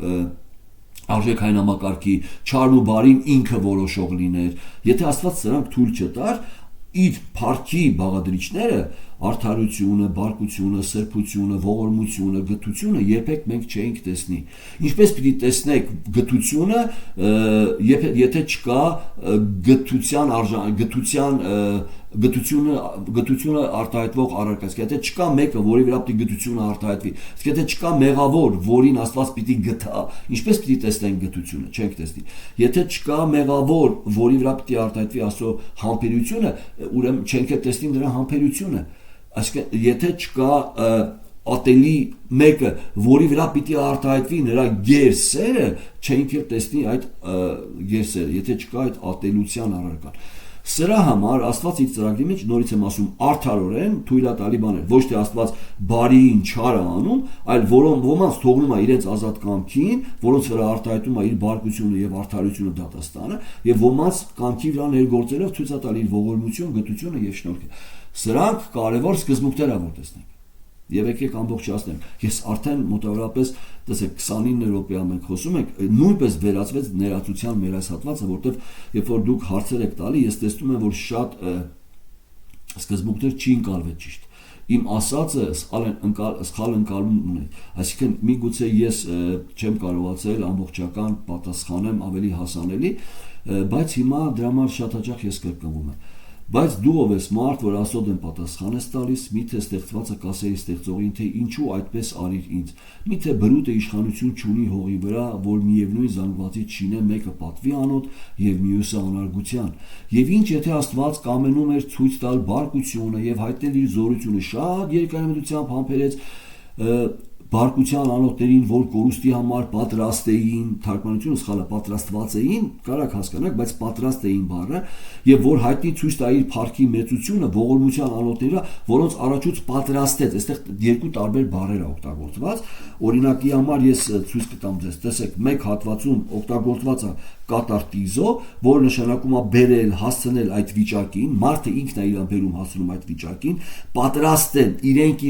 արժեքային համակարգի, չարն ու բարին ինքը որոշող լիներ, եթե Աստված սրանք թույլ չտար, իր փառքի բաղադրիչները, արդարությունը, բարկությունը, սրբությունը, ողորմությունը, գթությունը երբեք մենք չենք տեսնի։ Ինչպես պիտի տեսնեք գթությունը, եթե չկա գթությունը արտահայտվող առարկա, եթե չկա մեկը, որի վրա պիտի գթությունը արտահայտվի, եթե չկա մեղավոր, որին Աստված պիտի գթա, ինչպես պիտի տեսնենք գթությունը, չենք տեսնի։ Եթե չկա մեղավոր, որի վրա պիտի արտահայտվի Աստծո համբերությունը, ուրեմն չենք տեսնի նրա համբերությունը։ Այսինքն եթե չկա ատելի մեկը, որի վրա պիտի արտահայտվի նրա գերսերը, չենք էլ տեսնի այդ գերսերը, եթե չկա այդ ատելության առարկան։ Սրա համար Աստված իր ծրագրի մեջ նորից եմ ասում արդարորեն թույլատալի բաներ, ոչ թե Աստված բարիին չարը անում, այլ ոմանց թողնում է իրենց ազատ կամքին, որոնց վրա արտահայտում է իր բարկությունը եւ արդարությունը դատաստանը, եւ ոմանց կամքի վրա ներգործելով ցույց է տալի իր ողորմություն, գթությունը եւ շնորհքը։ Սրանք կարևոր սկզբունքներ են, որ տեսնենք։ Եվ եկեք ամբողջացնենք։ Ես արդեն մոտավորապես, տեսեք, 29 րոպեա մենք խոսում ենք, նույնպես վերածվեց ներածության մեր այս հատվածը, որտեղ երբ որ դուք հարցեր եք տալի, ես տեսնում եմ, որ շատ սկզբունքներ չի ընկալվել ճիշտ։ Իմ ասածը սխալ ընկալում ունի։ Այսինքն միգուցե ես չեմ կարողացել ամբողջական պատասխանեմ ավելի հասանելի, բայց հիմա դրա համար շատ հաճախ ես կրկնվում եմ։ Բայց դու ով ես մարդ, որ Աստծո դեմ պատասխան ես տալիս, միթե ստեղծվածը կասերի ստեղծողին, թե ինչու այդպես արիր ինձ, միթե բրուտը իշխանություն չունի հողի վրա, որ միևնույն զանգվածից շինե մեկը պատվի անոտ եւ մյուսը անարգության։ Եվ ինչ եթե Աստված կամենում էր ցույց տալ բարկությունը եւ հայտնել իր զորությունը, շատ երկարամտությամբ համբերեց բարկության անոթներին, որ կորուստի համար պատրաստ էին, թարգմանությունը սխալ է, պատրաստված էին, կարաք հասկանաք, բայց պատրաստ էին բառը, եւ որ հայտնի ցույց տա իր փառքի մեծությունը ողորմության անոթները, որոնց առաջուց պատրաստեց, այստեղ երկու տարբեր բառեր է օգտագործված, օրինակի համար ես ցույց կտամ ձեզ, տեսեք, մեկ հատվածում օգտագործված է կատարտիզո, որը նշանակում է բերել, հասցնել այդ վիճակին, մարդը ինքն է իրան բերում հասցնում այդ վիճակին, պատրաստ են,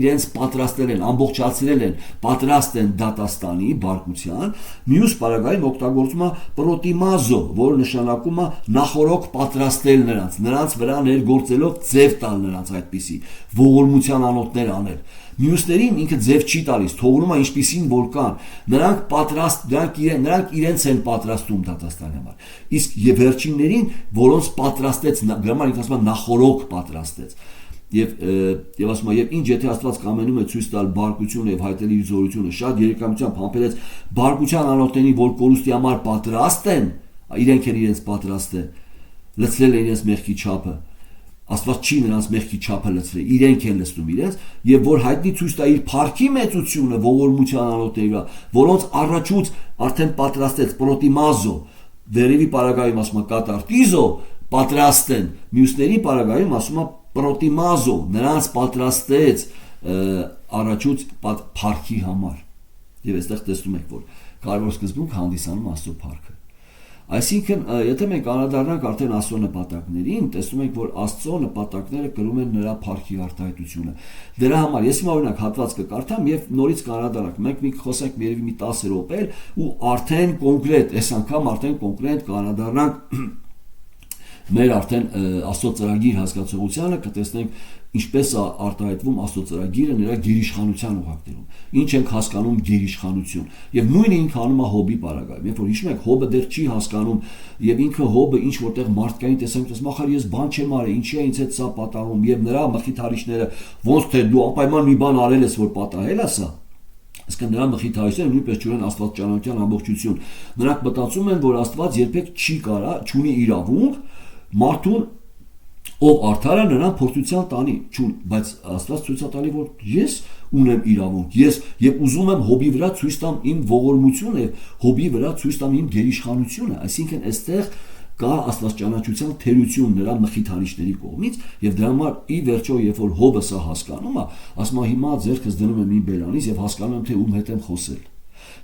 իրենց պատրաստել են, ամբողջացրել են, պատրաստ են դատաստանի, բարկության, մյուս բaragայում օգտագործում է պրոտիմազո, որը նշանակում է նախորոք պատրաստել նրանց վրա ներգործելով ձև տալ նրանց այդպիսի ողորմության անոթներ անել։ Մյուսներին ինքը ձև չի տալիս, թողնում է ինչպիսին որ կան, նրանք իրենց են պատրաստում դատաստանի համար։ Իսկ եւ վերջիններին, որոնց պատրաստեց, գրամար ինքը ասում է նախորոք պատրաստեց։ Եվ ասում է, եւ ինչ եթե Աստված կամենում է ցույց տալ բարկությունը եւ հայտնել իր զորությունը, շատ երկամությամբ համբերեց բարկության անոթներին, որ կորուստի համար պատրաստ են, իրենք են իրենց պատրաստ է, լցրել են իրենց մեղքի չափը։ Աստված չի նրանց մեղքի չափը լցրել, իրենք են լցնում իրենց, եւ որ հայտնի ցույց տա իր փառքի մեծությունը ողորմության անոթների վրա, որոնց առաջուց արդեն պատրաստեց պրոտիմազո, վերևի պարագայում ասում է կատարտիզո, պատրաստ են, մյուսների պարագայում ասում է պրոտիմազո, նրանց պատրաստեց առաջուց փառքի համար։ Եվ այստեղ տեսնում եք, որ կարևոր սկզբունք հանդիսանում Աստծո փառքը։ Այսինքն, եթե մենք անդրադառնանք արդեն Աստծո նպատակներին, տեսնում ենք, որ Աստծո նպատակները կրում են նրա փառքի արտահայտությունը։ Դրա համար ես հիմա օրինակ հատված կկարդամ եւ նորից կանադառնանք։ Մենք մի խոսենք երևի մի 10 րոպե ու արդեն կոնկրետ, այս անգամ արդեն կոնկրետ կանադառնանք մեր արդեն Աստծո ծրագիր հասկացողությանը, կտեսնենք ինչպես է արտահայտվում Աստծո ծրագիրը նրա գերիշխանության ուղղակներում։ Ինչ ենք հասկանում գերիշխանություն։ Եվ նույնը ինքը անում է Հոբի պարագայում։ Երբ որ հիշում եք, Հոբը դեռ չի հասկանում եւ ինքը Հոբը ինչ որտեղ մարդկային տեսանկյունից մախար ես բան չեմ արել, ինչի է ինձ հետ սա պատահում եւ նրա մխիթարիչները ոնց թե դու անպայման մի բան արել ես, որ պատահել է սա։ Իսկ նրա մխիթարիչները նույնպես չունեն աստվածաճանաչության ամբողջություն։ Նրանք մտածում են, որ Աստված երբեք չի կարա, չունի իրավունք մարդուն ով արդար է նրան փորձության տանի, բայց Աստված ցույց է տալի, որ ես ունեմ իրավունք, ես եւ ուզում եմ Հոբի վրա ցույց տամ իմ ողորմությունը եւ Հոբի վրա ցույց տամ իմ գերիշխանությունը, այսինքն այստեղ կա աստվածաճանաչության թերություն նրա մխիթարիչների կողմից եւ դրա համար ի վերջո երբ որ Հոբը սա հասկանում է, ասում է հիմա ձեռքս դնում եմ իմ բերանից եւ հասկանում եմ թե ում հետ եմ խոսել։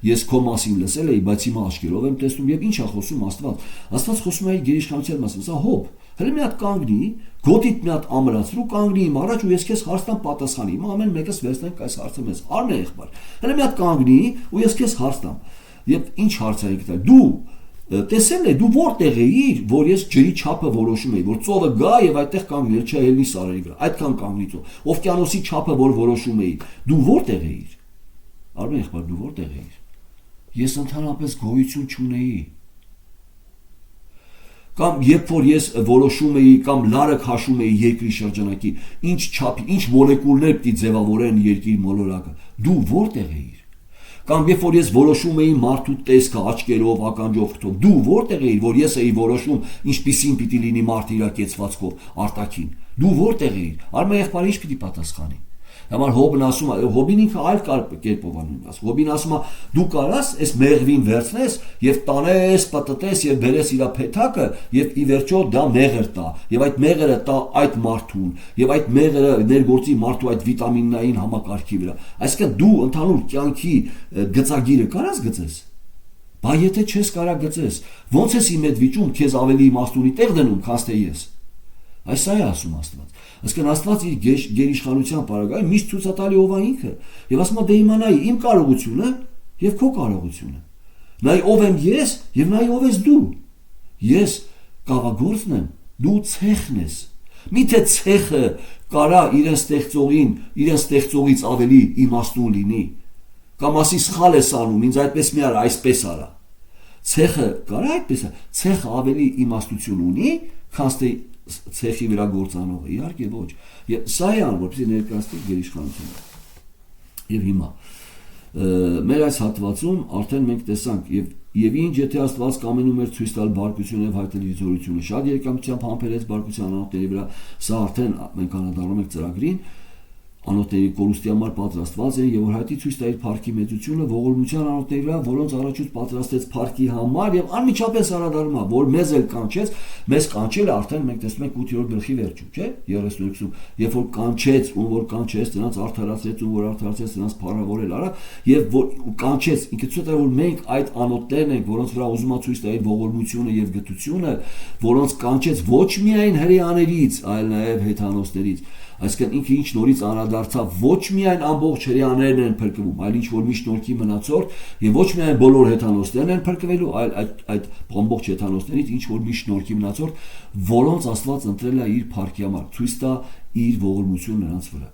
Ես քո մասին լսել էի, բայց հիմա աչքերով եմ տեսնում եւ ինչ է խոսում Աստված։ Աստված խոսում է իր գերիշխանության մասին։ Սա Հոբ, հələ մի հատ կանգնի, գոտիդ մի հատ ամրացրու, կանգնի իմ առաջ ու ես քեզ հարց տամ պատասխանի։ Հիմա ամեն մեկս վերցնենք այս հարցը մեզ։ Արմե եղբայր։ Հələ մի հատ կանգնի ու ես քեզ հարց տամ։ Եվ ինչ հարց է եկել։ Դու տեսել ես, դու որտեղ էիր, որ ես ջրի չափը որոշում էի, որ ծովը գա եւ այդտեղ կանգնի, չէ, ելնի սարերի վրա։ Այդքան կանգնի ծով։ Օվկիանոսի չափը որ որոշում էի։ Դու որտեղ էիր։ Արմե եղբայր, դու որտեղ էիր։ Ես ընդհանրապես գոյություն չունեի։ Կամ երբ որ ես որոշում էի կամ լարը քաշում էի երկրի շրջանակի, ինչ չափի, ինչ մոլեկուլներ պիտի ձևավորեն երկրի մոլորակը, դու որտեղ էիր։ Կամ երբ որ ես որոշում էի մարդու տեսքը աչքերով, ականջով, քթով, դու որտեղ էիր, որ ես էի որոշում ինչպիսին պիտի լինի մարդը իր կեցվածքով արտաքին։ Դու որտեղ էիր։ Արմե եղբայր ինչ պիտի պատասխանի։ Համար Հոբն ասում է, Հոբին ինքը այլ կերպով ասում։ Հոբին ասում է դու կարաս այս մեղվին վերցնես եւ տանես, պատտես եւ բերես իր փեթակը եւ ի վերջո դա մեղր տա եւ այդ մեղրը տա այդ մարդուն եւ այդ մեղրը ներգործի մարդու այդ վիտամինային համակարգի վրա։ Այսինքն դու ընդհանուր կյանքի գծագիրը կարաս գծես։ Բա եթե չես կարա գծես, ո՞նց ես իմ այդ վիճում քեզ ավելի իմաստունի տեղ դնում, քան թե ես։ Այս է ասում Աստված։ Այսինքն Աստված իր գերիշխանության պարագայում միշտ ցույց է տալի ով է ինքը եւ ասում է դե իմանայի իմ կարողությունը եւ քո կարողությունը։ Նայ ով եմ ես եւ նայ ով ես դու։ Ես կավագործն եմ, դու ցեխն ես։ Միթե ցեխը կարա իրեն ստեղծողին, իրեն ստեղծողից ավելի իմաստուն լինի։ Կամ ասի սխալ ես անում, ինձ այդպես մի արա, այսպես արա։ Ցեխը կարա այդպես է, ցեխը ավելի իմաստություն ունի, քան թե ցեխի վրա գործանողը, իհարկե ոչ։ Եվ սա է ան, որպեսզի ներկայացնի գերիշխանությունը։ Եվ հիմա մեր այս հատվածում արդեն մենք տեսանք եւ ինչ եթե Աստված կամենում էր ցույց տալ բարկությունը եւ հայտնել իր զորությունը, շատ երկամությամբ համբերեց բարկության անոթների վրա, սա արդեն մենք անդրադառնում ենք ծրագրին, անոթների կորուստի համար պատրաստված են եւ որ հայտի ցույց տա իր փառքի մեծությունը ողորմության անոթների վրա, որոնց առաջուց պատրաստեց փառքի համար եւ անմիջապես անդրադառնում է, որ մեզ էլ կանչեց, մեզ կանչել է արդեն մենք տեսնում ենք 8-րդ գլխի վերջում, չէ՞, 32-ում, երբ որ կանչեց, ում որ կանչեց, նրանց արդարացրեց, ում որ արդարացրեց, նրանց փառավորել արավ եւ որ կանչեց, ինքը ցույց տա որ մենք այդ անոթներն ենք, որոնց վրա ուզում է ցույց տա իր ողորմությունը եւ գթությունը, որոնց կանչեց ոչ միայն հրեաներից, այլ նաեւ հեթանոսներից։ Այսինքն ինքը ինչ նորից անդրադարձավ ոչ միայն ամբողջ հրեաներն են փրկվում, այլ ինչ որ մի շնորհքի մնացորդ եւ ոչ միայն բոլոր հեթանոսներն են փրկվելու, այլ այդ ամբողջ հեթանոսներից ինչ որ մի շնորհքի մնացորդ, որոնց Աստված ընտրել է իր փառքի համար, ցույց տա իր ողորմությունը նրանց վրա։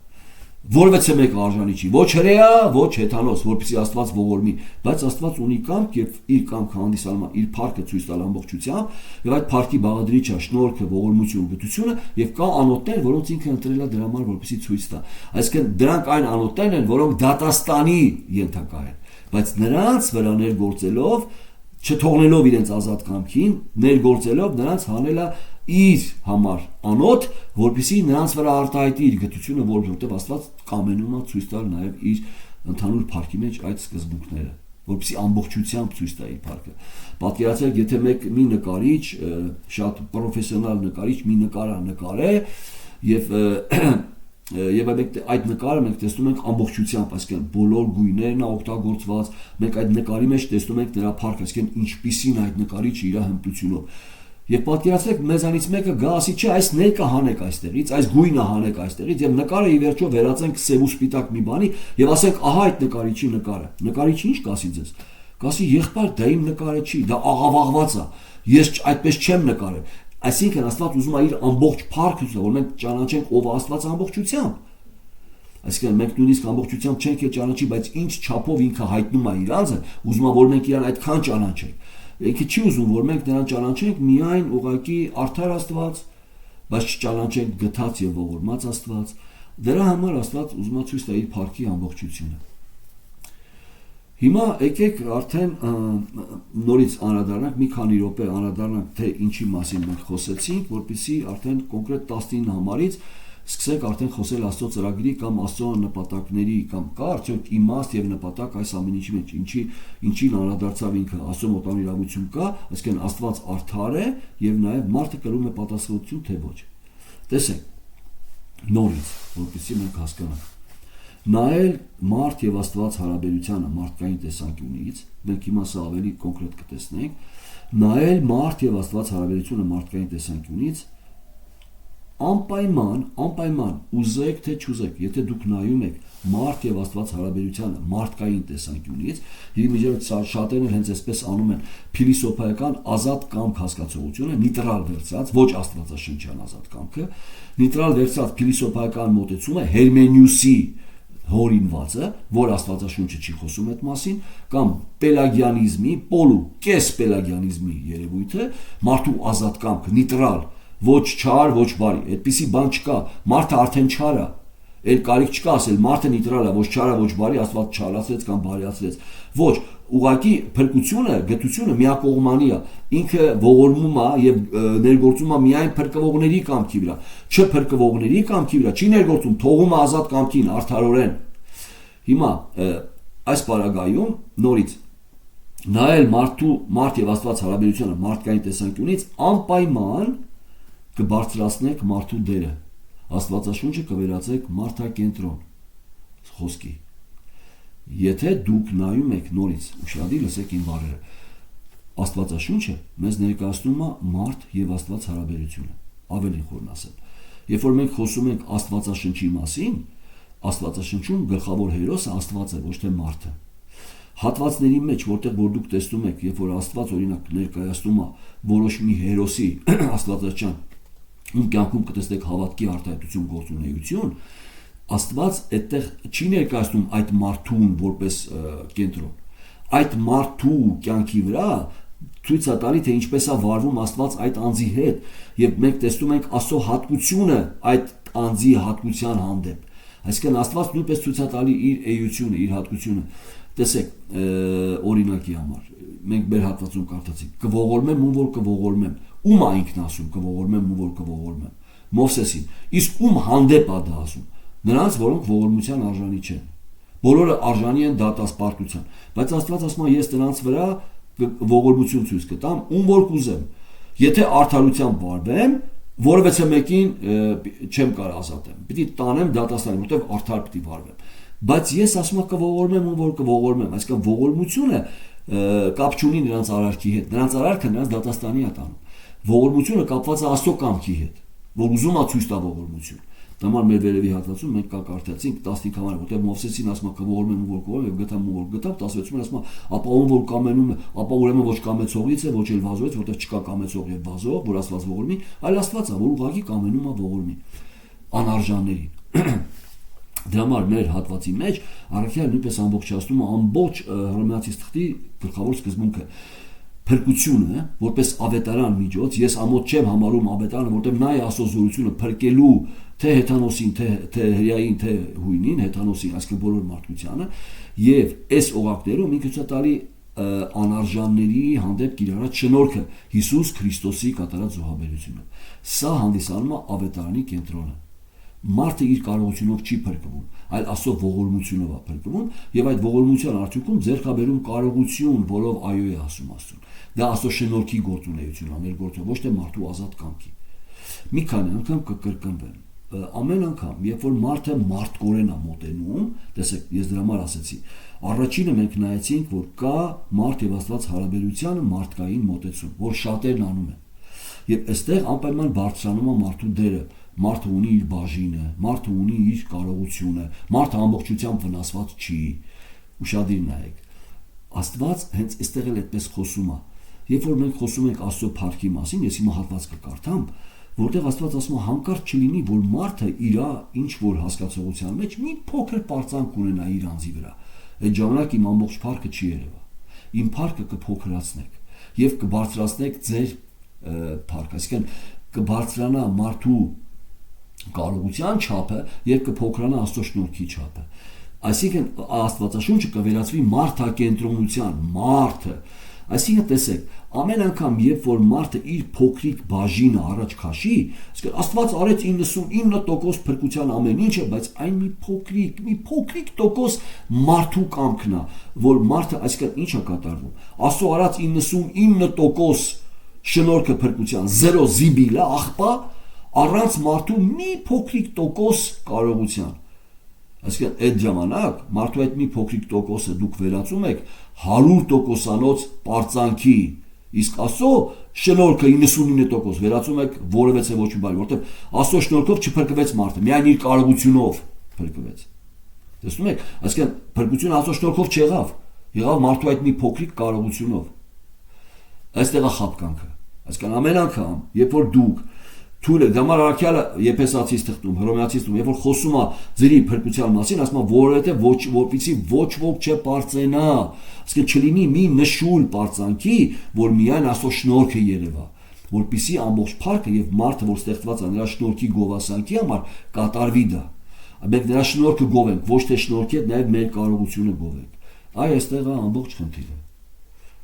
Որևէ մեկ արժանի չի, ոչ հրեա, ոչ հեթանոս, որպեսզի Աստված ողորմի, բայց Աստված ունի կամք եւ իր կամքը հանդիսանում է իր փառքը ցույց տալ ամբողջությամբ եւ այդ փառքի բաղադրիչը շնորհքը, ողորմությունը, գթությունը եւ կա անոթներ, որոնց ինքը ընտրել է դրա համար, որպեսզի ցույց տա։ Այսինքն դրանք այն անոթներն են, որոնք դատաստանի ենթակա են, բայց նրանց վրա ներգործելով, չթողնելով իրենց ազատ կամքին, ներգործելով նրանց հանելա իր համար անոթ, որպեսզի նրանց վրա արտահայտի իր գթությունը, որովհետև Աստված կամենում է ցույց տալ նաև իր ընդհանուր փառքի մեջ այդ սկզբունքները, որպեսզի ամբողջությամբ ցույց տա իր փառքը։ Պատկերացրեք, եթե մի նկարիչ, շատ պրոֆեսիոնալ նկարիչ մի նկար նկարե եւ այդ նկարը մենք տեսնում ենք ամբողջությամբ, այսինքն բոլոր գույներն է օգտագործված, մենք այդ նկարի մեջ տեսնում ենք նրա փառքը, այսինքն ինչպիսին այդ նկարիչը իր հմտությունով։ Եվ պատկերացրեք մեզանից մեկը գա ասի, չէ, այս ներկը հանեք այստեղից, այս գույնը հանեք այստեղից եւ նկարը ի վերջո վերածենք սև ու սպիտակ մի բանի եւ ասենք, ահա այդ նկարիչի նկարը։ Նկարիչը ինչ կասի ձեզ։ Կասի, եղբայր, դա իմ նկարը չի, դա աղավաղված է։ Ես այդպես չեմ նկարել։ Այսինքն Աստված ուզում է իր ամբողջ փառքը, որ մենք ճանաչենք ով է Աստված ամբողջությամբ։ Այսինքն մենք նույնիսկ ամբողջությամբ չենք ճանաչի, բայց ինչ չափով ինքը հայտնում է իր անձը, ուզում է որ մենք իրան այդքան ճանաչենք։ Ինքը չի ուզում որ մենք նրան ճանաչենք միայն ուղղակի արդար Աստված, բայց չճանաչենք գթած եւ ողորմած Աստված։ Դրա համար Աստված ուզում է ցույց տա իր փառքի ամբողջությունը։ Հիմա եկեք արդեն նորից անդրադառնանք մի քանի րոպե անդրադառնանք թե ինչի մասին մենք խոսեցինք, որպեսզի արդեն կոնկրետ 19 համարից սկսենք արդեն խոսել Աստծո ծրագրի կամ Աստծո նպատակների կամ կա արդյոք իմաստ եւ նպատակ այս ամեն ինչի մեջ, ինչին անդրադարձավ ինքը Աստծո մոտավորություն կա, այսինքն Աստված արդար է եւ նաեւ մարդը կրում է պատասխանատվություն թե ոչ։ Տեսեք նորից, որպեսզի մենք հասկանանք նայել մարդ եւ Աստված հարաբերությանը մարդկային տեսանկյունից, մենք հիմա սա ավելի կոնկրետ կտեսնենք, նայել մարդ եւ Աստված հարաբերությունը մարդկային տեսանկյունից անպայման ուզեք թե չուզեք, եթե դուք նայում եք մարդ եւ Աստված հարաբերությանը մարդկային տեսանկյունից, եւ միջև շատերն հենց այսպես անում են փիլիսոփայական ազատ կամք հասկացողությունը, նեյտրալ վերցած, ոչ աստվածաշնչյան ազատ կամքը, նեյտրալ վերցած փիլիսոփայական մոտեցումը Հերմենիուսի հորինվածը, որ Աստվածաշունչը չի խոսում այդ մասին, կամ պելագիանիզմի, պոլու կես պելագիանիզմի երևույթը, մարդու ազատ կամքը, նեյտրալ, ոչ չար, ոչ բարի, այդպիսի բան չկա, մարդը արդեն չար է, Էլ կարիք չկա ասել մարդը նեյտրալ է, ոչ չար է, ոչ բարի, Աստված չարացրեց կամ բարիացրեց։ Ոչ, ուղղակի փրկությունը, գթությունը միակողմանի է։ Ինքը ողորմում է եւ ներգործում է միայն փրկվողների կամքի վրա։ Չփրկվողների կամքի վրա չի ներգործում, թողում է ազատ կամքին արդարորեն։ Հիմա այս պարագայում նորից նայել մարդ եւ Աստված հարաբերությունը մարդկային տեսանկյունից անպայման կբարձրացնեք մարդու դերը։ Աստվածաշունչը կվերածեք մարդակենտրոն խոսքի։ Եթե դուք նայում եք նորից, ուշադիր լսեք իմ բառերը, Աստվածաշունչը մեզ ներկայացնում է մարդ եւ Աստված հարաբերությունը։ Ավելին խորն ասեմ, երբ որ մենք խոսում ենք Աստվածաշնչի մասին, Աստվածաշնչում գլխավոր հերոսը Աստված է, ոչ թե մարդը։ Հատվածների մեջ, որտեղ որ դուք տեսնում եք, երբ որ Աստված օրինակ ներկայացնում է որոշ մի հերոսի աստվածաշնչյան ում կյանքում կտեսնեք հավատքի արտահայտություն, գործունեություն, Աստված այդտեղ չի ներկայացնում այդ մարդուն որպես կենտրոն։ Այդ մարդու կյանքի վրա ցույց է տալի, թե ինչպես է վարվում Աստված այդ անձի հետ, եւ մենք տեսնում ենք Աստծո հատկությունը այդ անձի հատկության հանդեպ։ Այսինքն Աստված նույնպես ցույց է տալի իր էությունը, իր հատկությունը։ Տեսեք, օրինակի համար մենք մեր հատվածում կարդացինք. կողորմեմ ում որ կողորմեմ։ Ում է ինքն ասում կողորմեմ ում որ կողորմեմ։ Մովսեսին։ Իսկ ում հանդեպ է դա ասում։ Նրանց, որոնք ողորմության արժանի չեն։ Բոլորը արժանի են դատասպարտության, բայց Աստված ասում է ես նրանց վրա ողորմություն ցույց կտամ, ում որ կուզեմ։ Եթե արդարությամբ վարվեմ, որևէ մեկին չեմ կարող ազատեմ։ Պիտի տանեմ դատաստանի, որտեղ արդար պիտի վարվեմ։ Բայց ես ասում եմ կողորմեմ ում որ կողորմեմ, այսինքն ողորմությունը կապ չունի նրանց արարքի հետ։ Նրանց արարքը նրանց դատաստանի է տանում։ Ողորմությունը կապված է Աստծո կամքի հետ, որ ուզում է ցույց տա ողորմություն։ Դամար մեր վերևի հատվածում մենք կարդացինք 15 համարը, որտեղ Մովսեսին ասում է կողորմեմ ում որ կողորմեմ եւ գտամ ում որ գտամ, 16-ում ասում է ապա ում որ կամենում է, ապա ուրեմն ոչ կամեցողից է, ոչ էլ վազողից, որտեղ չկա կամեցող եւ վազող, որ Աստված ողորմի, այլ Աստված է, որ ուղղակի կամենում է ողորմի անարժաններին։ Դրա համար մեր հատվածի մեջ Առաքյալը նույնպես ամբողջացնում է ամբողջ Հռոմեացիս թղթի գլխավոր սկզբունքը փրկությունը որպես ավետարան միջոց, ես ամոթ չեմ համարում ավետարանը, որտեղ նա է Աստծո զորությունը փրկելու թե հեթանոսին, թե հրեային, թե հույնին, հեթանոսին, այսինքն բոլոր մարդկությանը, եւ այս օղակներում ինքը ցույց տալի անարժանների հանդեպ կիրառած շնորհքը Հիսուս Քրիստոսի կատարած զոհաբերությունը։ Սա հանդիսանում է ավետարանի կենտրոնը։ Մարդը իր կարողությունով չի փրկվում, այլ Աստծո ողորմությունով է փրկվում, եւ այդ ողորմության արդյունքում ձեռք է բերում կարողություն, որով այո է ասում Աստծուն։ Դա Աստծո շնորհքի գործունեությունն է, մեր գործը, ոչ թե մարդու ազատ կամքի։ Մի քանի անգամ կկրկնվեմ։ Ամեն անգամ, երբ որ մարդը մարդկորեն է մոտենում, տեսեք, ես դրա համար ասեցի, առաջինը մենք նայեցինք, որ կա մարդ եւ Աստված հարաբերությանը մարդկային մոտեցում, որ շատերն անում են։ Եվ այստեղ անպայման բարձրանում է մարդու դերը։ Մարդը ունի իր բաժինը, մարդը ունի իր կարողությունը, մարդը ամբողջությամբ վնասված չի։ Ուշադիր նայեք։ Աստված հենց այստեղ էլ այդպես խոսում է։ Երբ որ մենք խոսում ենք Աստծո փառքի մասին, ես հիմա հատված կկարդամ, որտեղ Աստված ասում է հանկարծ չլինի, որ մարդը իր ինչ որ հասկացողության մեջ մի փոքր պարծանք ունենա իր անձի վրա։ Այդ ժամանակ իմ ամբողջ փառքը չի երևա։ Իմ փառքը կփոքրացնեք եւ կբարձրացնեք ձեր փառքը, այսինքն կբարձրանա մարդու կարողության չափը եւ կփոքրանա Աստծո շնորհքի չափը։ Այսինքն Աստվածաշունչը կվերածվի մարդակենտրոնության, մարդը։ Այսինքն տեսեք, ամեն անգամ երբ որ մարդը իր փոքրիկ բաժինը առաջ քաշի, այսինքն Աստված արեց 99% փրկության ամեն ինչը, բայց այն մի փոքրիկ տոկոս մարդու կամքն է, որ մարդը այսինքն ինչ է կատարվում։ Աստծո արած 99% շնորհքը փրկության 0 զիբիլա աղբա առանց մարդու մի փոքրիկ տոկոս կարողության։ Այսինքն այդ ժամանակ մարդու այդ մի փոքրիկ տոկոսը դուք վերածում եք 100%-անոց պարծանքի, իսկ Աստծո շնորհքը 99% վերածում եք որևէ ոչ մի բանի, որտեղ Աստծո շնորհքով չփրկվեց մարդը, միայն իր կարողությունով փրկվեց։ Տեսնում եք, այսինքն փրկությունը Աստծո շնորհքով չեղավ, եղավ մարդու այդ մի փոքրիկ կարողությունով։ Այստեղ է խաբկանքը։ Այսինքն ամեն անգամ, երբ որ դուք թույլ եք, դամար Առաքյալը Եփեսացիս թղթում, Հռոմեացիս թղթում, երբ որ խոսում է ձերի փրկության մասին, ասում է որովհետև որպեսզի ոչ ոք չպարծենա, այսինքն չլինի մի նշույլ պարծանքի, որ միայն Աստծո շնորհքը երևա, որպեսզի ամբողջ փառքը եւ մարդը, որ ստեղծված է նրա շնորհքի գովասանքի համար, կատարվի դա։ Մենք նրա շնորհքը գովենք, ոչ թե շնորհքի հետ նաև մեր կարողությունը գովենք։ Այստեղ է ամբողջ խնդիրը։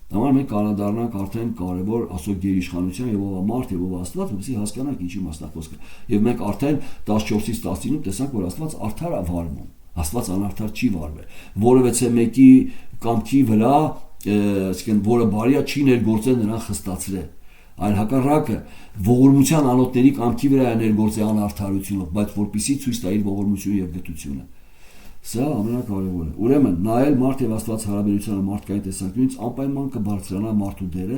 Համար մենք կանադառնանք արդեն կարևոր ասո գերիշխանության եւ ով մարդ եւ ով Աստված, որպեսզի հասկանանք ինչի մասն է խոսքը։ Եվ մենք արդեն 14-ից 19 տեսանք, որ Աստված արդար է վարվում։ Աստված անարդար չի վարվել։ Որովհետեւ մեկի կամքի վրա, այսինքն որը բարի է, չի ներգործել նրան խստացրել։ Այլ հակառակը ողորմության անոթների կամքի վրա է ներգործել անարդարությունով, բայց որպեսզի ցույց տա իր ողորմությունը եւ գթությունը։ Սա ամենակարևորը։ Ուրեմն նայել մարդ եւ Աստված հարաբերությանը մարդկային տեսանկյունից անպայման կբարձրանա մարդու դերը,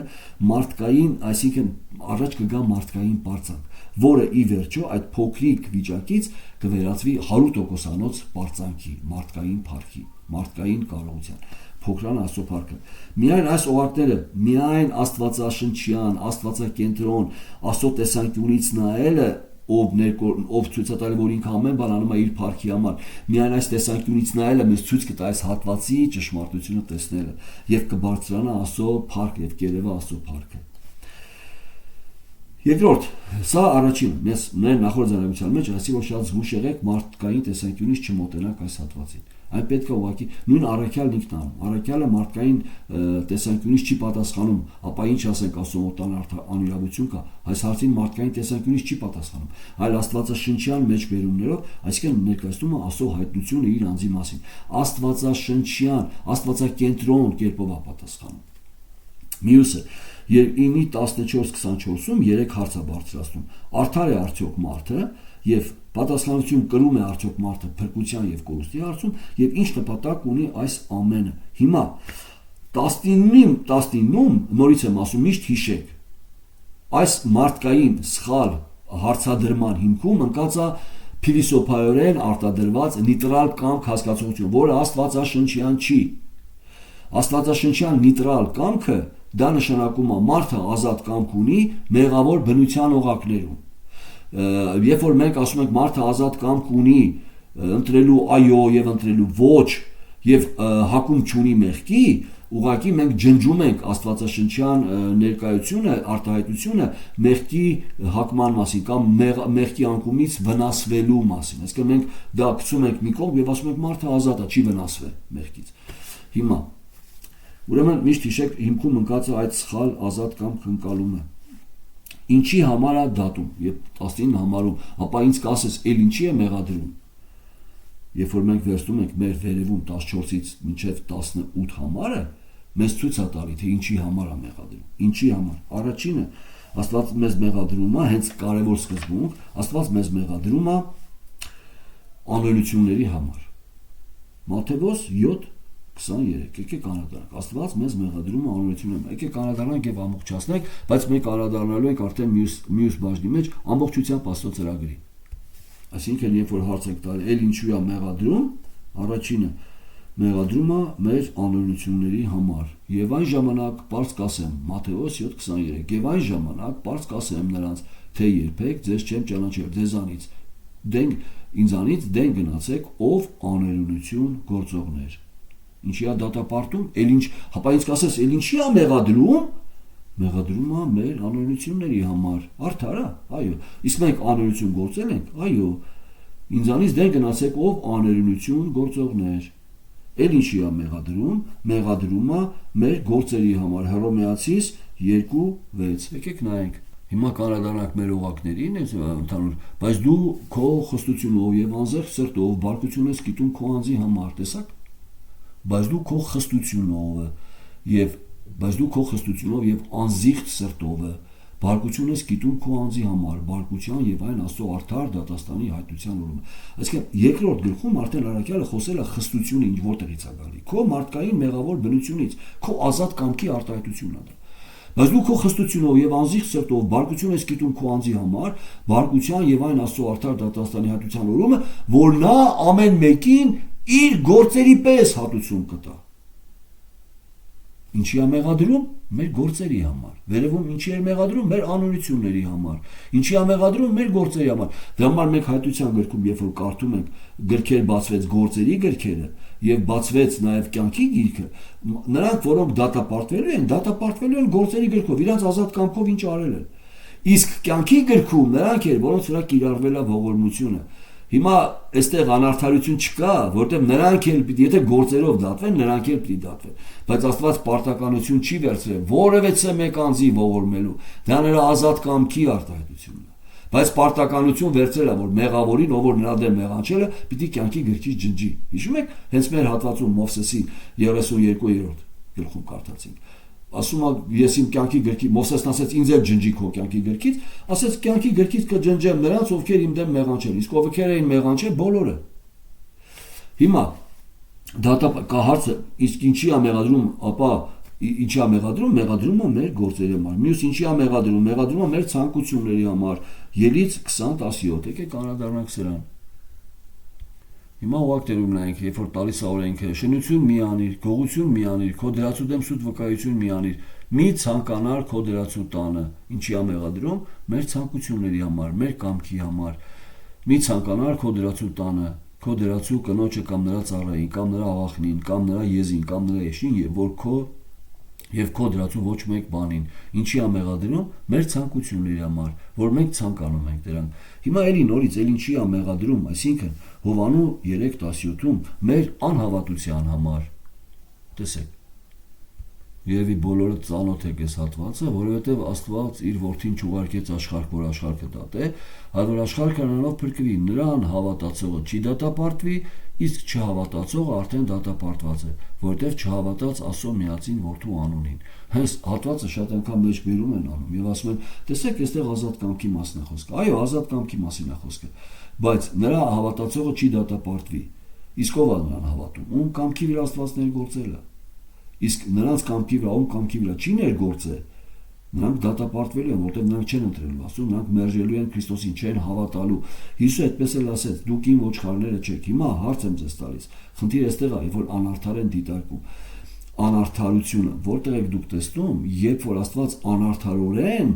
մարդկային, այսինքն առաջ կգա մարդկային պարծանք, որը ի վերջո այդ փոքրիկ վիճակից կվերածվի 100%-անոց պարծանքի, մարդկային փառքի, մարդկային կարողության։ Փոքրան Աստծո փառքը։ Միայն այս օղակները, միայն Աստվածաշնչյան, Աստվածակենտրոն, Աստծո տեսանկյունից նայելը, ով ցույց է տալի, որ ինքը ամեն բան անում է իր փառքի համար, միայն այս տեսանկյունից նայելը մեզ ցույց կտա այս հատվածի ճշմարտությունը տեսնելը եւ կբարձրանա Աստծո փառքը եւ կերևա Աստծո փառքը։ Երկրորդ, սա առաջինը, մեր նախորդ զանաղության մեջ ասի, որ շատ զգուշ եղեք մարդկային տեսանկյունից չմոտենաք այս հատվածին։ Այն պետք է ուղղակի նույն առաքյալն ինքն անում։ Առաքյալը մարդկային տեսանկյունից չի պատասխանում, ապա ինչ ասենք Աստծո մոտ անիրավություն կա, այս հարցին մարդկային տեսանկյունից չի պատասխանում, այլ Աստվածաշնչյան մեջբերումներով, այսինքն ներկայացնում է Աստծո հայտնությունը իր անձի մասին։ Աստվածաշնչյան, Աստվածակենտրոն կերպով է պատասխանում։ Մյուսը 9:14-24-ում 3 հարց է բարձրացնում։ Արդար է արդյոք մարդը եւ պատասխանատվություն կրում է արդյոք մարդը փրկության եւ կորուստի հարցում եւ ինչ նպատակ ունի այս ամենը։ Հիմա 19-ում նորից եմ ասում, միշտ հիշեք, այս մարդկային սխալ հարցադրման հիմքում ընկած է փիլիսոփայորեն արտադրված նիտրալ կամք հասկացողություն, որը աստվածաշնչյան չի։ Աստվածաշնչյան նիտրալ կամքը դա նշանակում է մարդը ազատ կամք ունի մեղավոր բնության օղակներում։ Երբ որ մենք ասում ենք մարդը ազատ կամք ունի ընտրելու այո եւ ընտրելու ոչ եւ հակում չունի մեղքի, ուղղակի մենք ջնջում ենք աստվածաշնչյան ներկայությունը, արտահայտությունը մեղքի հակման մասին կամ մեղքի անկումից վնասվելու մասին։ Այսինքն մենք դա գցում ենք մի կողմ եւ ասում ենք մարդը ազատ է, չի վնասվել մեղքից։ Հիմա ուրեմն միշտ հիշեք, հիմքում ընկած է այդ սխալ ազատ կամք ընկալումը։ Ինչի համար է դատում, եւ 19 համարում, ապա ինձ կասես, ել ինչի է մեղադրում։ Երբ որ մենք վերցնում ենք մեր վերևում 14-ից մինչև 18 համարը, մեզ ցույց է տալի, թե ինչի համար է մեղադրում։ Ինչի համար։ Առաջինը, Աստված մեզ մեղադրում է, հենց կարևոր սկզբունք, Աստված մեզ մեղադրում է անօրենությունների համար։ Մատթեոս 7:23, եկեք անդրադառնանք։ Աստված մեզ մեղադրում է անօրենությունների համար։ Եկեք անդրադառնանք եւ ամբողջացնենք, բայց մենք անդրադառնալու ենք արդեն մյուս բաժնի մեջ ամբողջությամբ Աստծո ծրագրի։ Այսինքն, երբ որ հարց եք տալի, ել ինչու է մեղադրում, առաջինը մեղադրում է մեր անօրենությունների համար։ Եվ այն ժամանակ պարզ կասեմ, Մատթեոս 7:23, եւ այն ժամանակ պարզ կասեմ նրանց, թե երբեք ձեզ չեմ ճանաչել, ինձանից դեն գնացեք, ով անօրենություն գործողներ։ Ինչի է դատապարտում, հապա ինձ կասես, ել ինչի է մեղադրում, մեղադրում է մեր անօրենությունների համար, արդար է, այո, իսկ մենք անօրենություն գործել ենք, այո, ինձանից դեն գնացեք, ով անօրենություն գործողներ։ Ել ինչի է մեղադրում է մեր գործերի համար, Հռոմեացիս 2:6, եկեք նայենք։ Հիմա կանադառնանք մեր օղակներին, ընդհանուր, բայց դու քո խստությունով եւ անզեղծ սրտով բարկություն ես գիտում քո անձի համար, տեսակ։ Բայց դու քո խստությունով եւ անզիղծ սրտով բարկություն ես գիտում քո անձի համար, բարկության եւ այն Աստծո արդար դատաստանի հայտնության օրումը։ Այսինքն երկրորդ գլխում արդեն առաքյալը խոսել է խստությունը ինչ որտեղից է գալի։ Քո մարդկային մեղավոր բնությունից, քո ազատ կամքի արտահայտությունն է դա։ Բայց դու քո խստությունով եւ անզիղծ սրտով բարկություն ես գիտում քո անձի համար, բարկության եւ այն Աստծո արդար դատաստանի հայտնության օրումը, որ նա ամեն մեկին իր գործերի պես հատուցում կտա։ Ինչի է մեղադրում, մեր գործերի համար։ Վերևում ինչի է մեղադրում, մեր անօրենությունների համար։ Ինչի է մեղադրում, մեր գործերի համար։ Դրա համար մենք հայտնության գրքում, երբ որ կարդում ենք գրքեր բացվեց գործերի գրքերը եւ բացվեց նաեւ կյանքի գիրքը, նրանք, որոնք դատապարտվելու են գործերի գրքով, իրանց ազատ կամքով ինչ արել են։ Իսկ կյանքի գրքում նրանք են, որոնց վրա կիրառվել է ողորմությունը Հիմա այստեղ անարդարություն չկա, որտեղ նրանք էլ պիտի, եթե գործերով դատվեն, նրանք էլ պիտի դատվեն, բայց Աստված պարտականություն չի վերցրել որևէ մեկ անձի ողորմելու, դա նրա ազատ կամքի արտահայտությունն է, բայց պարտականություն վերցրել է, որ մեղավորին, ով որ նրա դեմ մեղանչել է, պիտի կյանքի գրքից ջնջի։ Հիշում եք, հենց մեր հատվածում Մովսեսի 32-րդ գլխում կարդացինք, ասում է, ես իմ կյանքի գրքի, Մովսեսն ասեց, ինձ էլ ջնջի քո կյանքի գրքից, ասեց, կյանքի գրքից կջնջեմ նրանց, ովքեր իմ դեմ մեղանչել, իսկ ովքեր էին մեղանչել, բոլորը։ Հիմա կա հարցը, իսկ ինչի է մեղադրում, ապա ինչի է մեղադրում, մեղադրում է մեր գործերի համար, մյուս ինչի է մեղադրում է մեր ցանկությունների համար, Ելից 20:17, եկեք անդրադառնանք սրան։ Հիմա ուղղակ տերում նայենք, երբ որ տալիս է օրենքը, շնություն մի անիր, գողություն մի անիր, քո դրացու դեմ սուտ վկայություն մի անիր, մի ցանկանար քո դրացու տանը, ինչի է մեղադրում, մեր ցանկությունների համար, մեր կամքի համար, մի ցանկանար քո դրացու տանը, քո դրացու կնոջը կամ նրա ծառային, կամ նրա աղախնին, կամ նրա եզին, կամ նրա էշին, եւ քո դրացու ոչ մեկ բանին, ինչի է մեղադրում, մեր ցանկությունների համար, որ մենք ցանկանում ենք դրանք։ Հիմա էլի նորից ինչի է մեղադրում, այսինքն Հովանու 3:17-ում մեր անհավատության համար։ Տեսեք, երևի բոլորը ծանոթ եք այս հատվածը, որովհետև Աստված իր որդին չուղարկեց աշխարհ, որ աշխարհը դատե, այլ որ աշխարհը նրանով փրկվի, նրան հավատացողը չի դատապարտվի, իսկ չհավատացողը արդեն դատապարտված է, որովհետև չհավատաց Աստծո միածին որդու անունին։ Հենց հատվածը շատ անգամ մեջ բերում են անում եւ ասում են, տեսեք, այստեղ ազատ կամքի մասն է խոսքը։ Այո, ազատ կամքի մասին է խոսքը, բայց նրա հավատացողը չի դատապարտվի։ Իսկ ով է նրան հավատում, ում կամքի վրա Աստված ներգործել է։ Իսկ նրանց կամքի վրա, ում կամքի վրա չի ներգործել, նրանք դատապարտվելու են, որտեղ նրանք չեն ընտրելու Աստծուն, նրանք մերժելու են Քրիստոսին, չեն հավատալու։ Հիսուսը այդպես էլ ասեց, դուք իմ ոչխարները չեք։ Հիմա հարց եմ ձեզ տալիս։ Խնդիրը այստեղ է, որ անարդար են դիտարկում։ Անարդարությունը, որտեղ եք դուք տեսնում, երբ որ Աստված անարդարորեն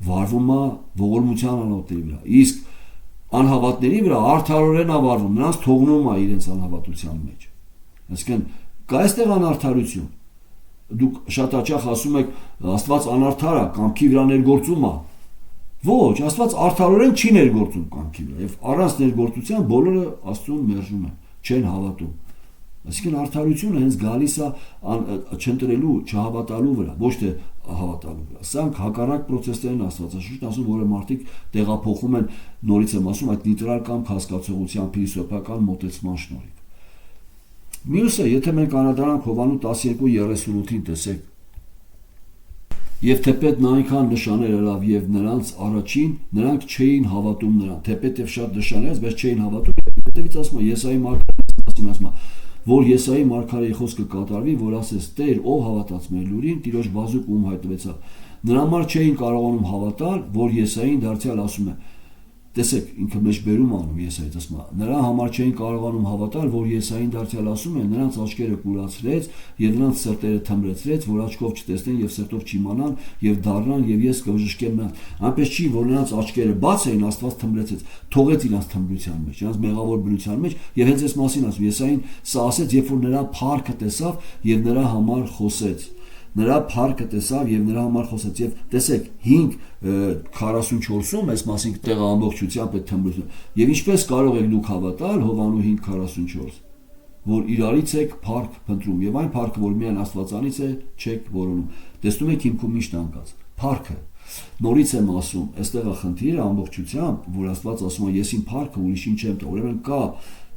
վարվում է ողորմության անոթների վրա, իսկ անհավատների վրա արդարորեն է վարվում, նրանց թողնում է իրենց անհավատության մեջ։ Այսինքն կա այստեղ անարդարություն։ Դուք շատ հաճախ ասում եք Աստված անարդար է, կամքի վրա ներգործում է։ Ոչ, Աստված արդարորեն չի ներգործում կամքի վրա, եւ առանց ներգործության բոլորը Աստծուն մերժում են, չեն հավատում։ Այսինքն արդարությունը հենց գալիս է չընտրելու, չհավատալու վրա, ոչ թե հավատալու վրա։ Սրանք հակառակ process-ներ են Աստվածաշունչն ասում, որը մարդիկ տեղափոխում են, նորից եմ ասում, այդ նիտրալ կամ հասկացողության փիլիսոփական մոտեցման շնորհիվ։ Մյուսը, եթե մենք անդրադառնանք Հովանու 12:38-ին, տեսեք, եւ թեպետ նա այնքան նշաներ արավ եւ նրանց առաջին, նրանք չէին հավատում նրան, թեպետ եւ շատ նշաներ, բայց չէին հավատում, հետեւից ասում է Եսայի մարգարեի ասում է, որ Եսայի մարգարեի խոսքը կատարվի, որ ասես Տեր, ով հավատաց մեր լուրին, Տիրոջ բազուկ ում հայտնվեցավ։ Նրա համար չէին կարողանում հավատալ, որ Եսային դարձյալ ասում է։ Տեսեք, ինքը մեջ բերում անում Եսայից ասում է, նրա համար չէին կարողանում հավատալ, որ Եսային դարձյալ ասում է, նրանց աչքերը կուրացրեց եւ նրանց սրտերը թմրեցրեց, որ աչքով չտեսնեն եւ սրտով չիմանան եւ դառնան եւ ես կվժշկեմ նրանց։ Այնպես չի, որ նրանց աչքերը բաց էին, Աստված թմրեցեց, թողեց իրանց թմրության մեջ, իրանց մեղավոր բնության մեջ եւ հենց այս մասին ասում Եսային սա ասեց, երբ որ նրա փառքը տեսավ եւ նրա համար խոսեց։ Նրա փառքը տեսավ եւ նրա համար խոսեց եւ տեսեք 5:44-ում այս մասին տեղը ամբողջությամբ այդ թմրությունը եւ ինչպես կարող եք դուք հավատալ Հովանու 5:44 որ իրարից եք փառք փնտրում եւ այն փառքը որ միայն Աստվածանից է չեք որոնում տեսնում եք հիմքում միշտ անկած փառքը նորից եմ ասում այստեղ է խնդիրը ամբողջությամբ որ Աստված ասում է ես իմ փառքը ուրիշին չեմ տա ուրեմն կա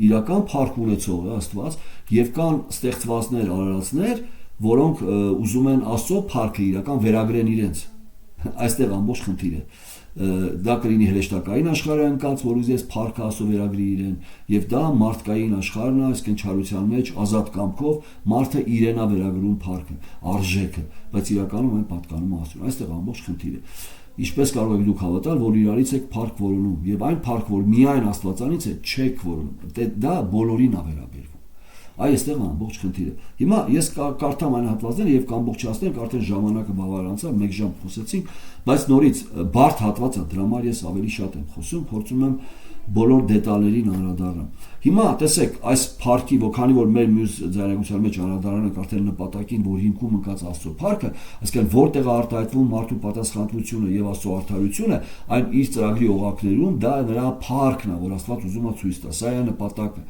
իրական փառք ունեցող Աստված եւ կան ստեղծվածներ արարածներ որոնք ուզում են Աստծո փառքը իրական վերագրեն իրենց այստեղ ամբողջ խնդիրը դա կլինի հրեշտակային աշխարհը ընկած որ ուզես փառքը Աստծո վերագրի իրեն եւ դա մարդկային աշխարհն է այսինքն չարության մեջ ազատ կամքով մարդը իրեն է վերագրում փառքը արժեքը բայց իրականում այն պատկանում է Աստծուն այստեղ ամբողջ խնդիրը ինչպես կարող եք դուք հավատալ որ իրարից եք փառք որոնում եւ այն փառք որ միայն Աստվածանից է չեք որոնում դա բոլորին է վերաբերվում Այ այստեղ ամբողջ խնդիրը։ Հիմա ես կարդամ այն հատվածները եւ կամբողջացնենք արդեն ժամանակը բավարար անցավ, 1 ժամ խոսեցինք, բայց նորից բարդ հատված է, դրա համար ես ավելի շատ եմ խոսում, փորձում եմ բոլոր դետալերին անդրադառնամ։ Հիմա տեսեք, այս փառքի, քանի որ մեր մյուս ձայնագրության մեջ անդրադառնանք արդեն նպատակին, որ հիմքում ընկած Աստծո փառքը, այսինքն որտեղ է արտահայտվում մարդու պատասխանատվությունը եւ Աստծո արդարությունը, այն իր ծրագրի օղակներում, դա նրա փառքն է, որ Աստված ուզում է ցույց տա։ Սա է նպատակը։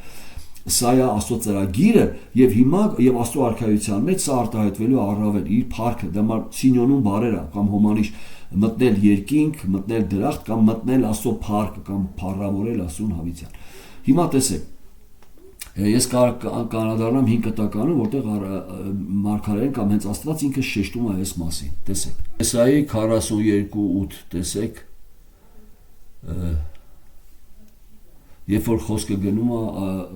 Սա է Աստծո ծրագիրը եւ հիմա եւ Աստծո արքայության մեջ սա արտահայտվելու առավել իր փառքը, դա սինյոնում բարեր է կամ հոմանիշ մտնել երկինք, մտնել դրախտ կամ մտնել Աստծո փառքը կամ փառավորել Աստծուն հավիտյան։ Հիմա տեսեք, ես կանադառնամ 5 կտականում, որտեղ մարգարեն կամ հենց Աստված ինքը շեշտում է այս մասին։ Տեսեք, Եսայի 42:8 տեսեք, երբ որ խոսքը գնում է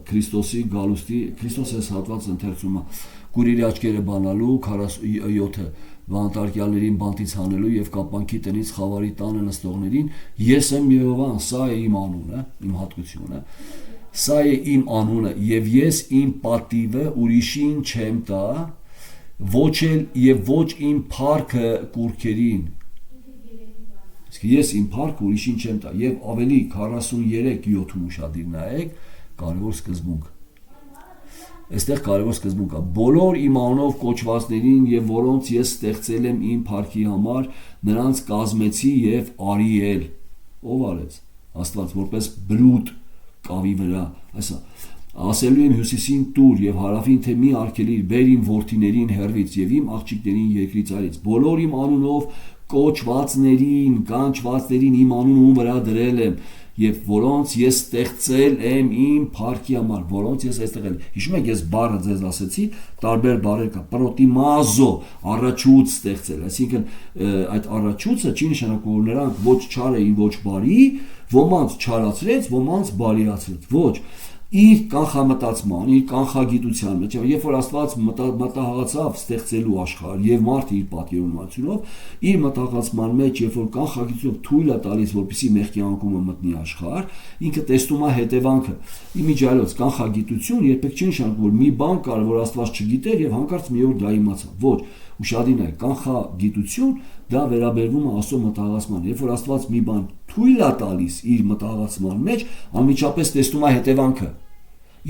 Քրիստոսի գալուստի, Քրիստոս այս հատվածը ընթերցում է Կուրիրի աչքերը բանալու 47-ը բանտարկյալներին բանտից հանելու եւ կապանքի տնից խավարի տանը նստողներին, ես եմ Եհովան, սա է իմ անունը, իմ հատկությունը, սա է իմ անունը եւ ես իմ պատիվը ուրիշին չեմ տա, ոչ էլ եւ ոչ իմ փառքը կուրքերին։ Իսկ ես իմ փառքը ուրիշին չեմ տա եւ ավելի 43:7 ուշադիր նայեք, կարևոր սկզբունք։ Այստեղ կարևոր սկզբունք է։ Բոլոր իմ անունով կոչվածներին եւ որոնց ես ստեղծել եմ իմ փառքի համար, նրանց կազմեցի եւ արիել։ Ով արեց։ Աստված որպես բրուտ կավի վրա, այսա ասելու եմ հյուսիսին տուր եւ հարավին թե մի արգելիր, բեր իմ որդիներին հեռվից եւ իմ աղջիկներին երկրից արից, բոլոր իմ անունով կոչվածներին, կանչվածներին իմ անունում վրա դրել եմ եւ որոնց ես ստեղծել եմ իմ փառքի համար, որոնց ես այստեղ եմ։ Հիշում եք, ես բառը ձեզ ասեցի, տարբեր բառեր կա, պրոտիմազո, առաջուց ստեղծել, այսինքն այդ առաջուցը չի նշանակում, որ նրանք ոչ չար էին, ոչ բարի, ոմանց չարացրեց, ոմանց բարիացրեց, ոչ իր կանխամտածման, իր կանխագիտության մեջ, երբ որ Աստված մտահղացավ ստեղծելու աշխարհ եւ մարդը իր պատկերունությունով, իր մտահղացման մեջ, երբ որ կանխագիտությամբ թույլ է տալիս, որպեսզի մեղքի անկումը մտնի աշխարհ, ինքը տեսնում է հետևանքը։ Իմիջիալոց կանխագիտություն երբեք չի նշանակում, որ մի բան կար, որ Աստված չգիտեր եւ հանկարծ մի օր դա իմացավ։ Ոչ, ուշադիր է, կանխագիտություն դա վերաբերվում է Աստծո մտահղացման։ Երբ որ Աստված մի բան թույլ է տալիս իր մտահղացման մեջ, անմիջապես տեսնում է հետևանքը։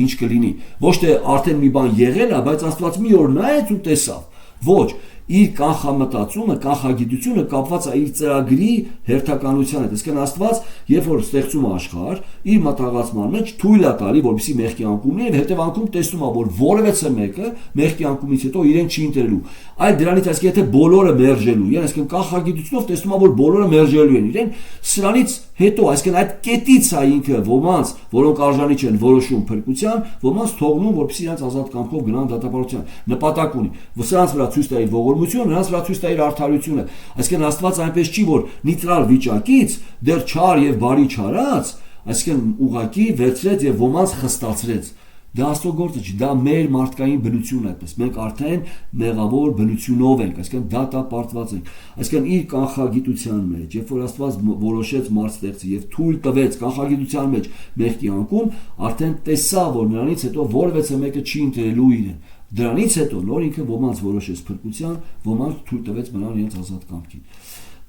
Ինչ կլինի։ Ոչ թե արդեն մի բան եղել է, բայց Աստված մի օր նայեց ու տեսավ։ Ոչ, իր կանխամտածումը, կանխագիտությունը կապված է իր ծրագրի հերթականության հետ։ Այսինքն Աստված, երբ որ ստեղծում է աշխարհ, իր մտահղացման մեջ թույլ է տալի, որպեսզի մեղքի անկումն եւ հետևանքում տեսնում է, որ որևէ մեկը մեղքի անկումից հետո իրեն չի ընտրելու։ Այլ դրանից այսինքն եթե բոլորը մերժելու են, այսինքն կանխագիտությունով տեսնում է, որ բոլորը մերժելու են իրեն, սրանից հետո, այսինքն այդ կետից է ինքը ոմանց, որոնք արժանի չեն որոշում փրկության, ոմանց թողնում, որպեսզի իրենց ազատ կամքով գնան դատապարտության։ Նպատակ ունի, որ սրանց վրա ցույց տա իր ողորմությունը, նրանց վրա ցույց տա իր արդարությունը։ Այսինքն Աստված այնպես չի, որ նեյտրալ վիճակից դեռ չար եւ բարի չարած, այսինքն ուղակի վերցրեց եւ ոմանց խստացրեց։ Դա Աստծո գործը չի, դա մեր մարդկային բնությունն է, այդպես մենք արդեն մեղավոր բնությունով ենք, այսինքն դատապարտված ենք։ Այսինքն իր կանխագիտության մեջ, երբ որ Աստված որոշեց մարդ ստեղծի եւ թույլ տվեց կանխագիտության մեջ մեղքի անկում, արդեն տեսավ, որ նրանից հետո որևէ մեկը չի ընտրելու իրեն։ Դրանից հետո նոր ինքը ոմանց որոշեց փրկության, ոմանց թույլ տվեց մնալ իրենց ազատ կամքին։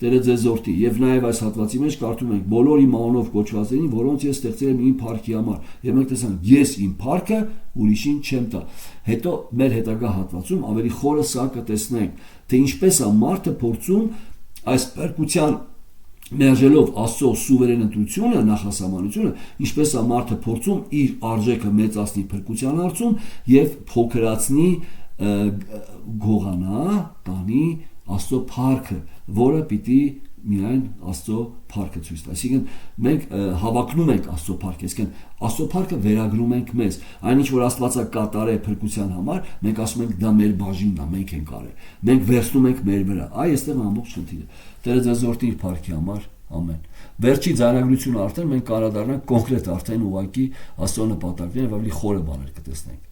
Տերը ձեզ օրհնի։ Եվ նաև այս հատվածի մեջ կարդում ենք բոլոր իմ անունով կոչվածներին, որոնց ես ստեղծել եմ իմ փառքի համար։ Եվ մենք տեսանք, ես իմ փառքը ուրիշին չեմ տա։ Հետո մեր հետագա հատվածում ավելի խորը սա կտեսնենք, թե ինչպես է մարդը փորձում այս փրկության մերժելով Աստծո սուվերեն ընտրությունը, նախասահմանությունը, ինչպես է մարդը փորձում իր արժեքը մեծացնի փրկության հարցում եւ փոքրացնի, գողանա, տանի Աստծո փառքը, որը պիտի միայն Աստծո փառքը ցույց տա։ Այսինքն մենք հավակնում ենք Աստծո փառքը, այսինքն Աստծո փառքը վերագրում ենք մեզ։ Այնինչ որ Աստվածը կատարե փրկության համար, մենք ասում ենք դա մեր բաժինն է, մենք ենք արել։ Մենք վերցնում ենք մեր վրա։ Այստեղ է ամբողջ խնդիրը։ Տերը ձեզ օրհնի իր փառքի համար։ Ամեն։ Վերջի ձայնագրությունը արդեն մենք կանադառնանք կոնկրետ արդեն ուղղակի Աստծո նպատակներն եւ ավելի խորը բաներ կտեսնենք։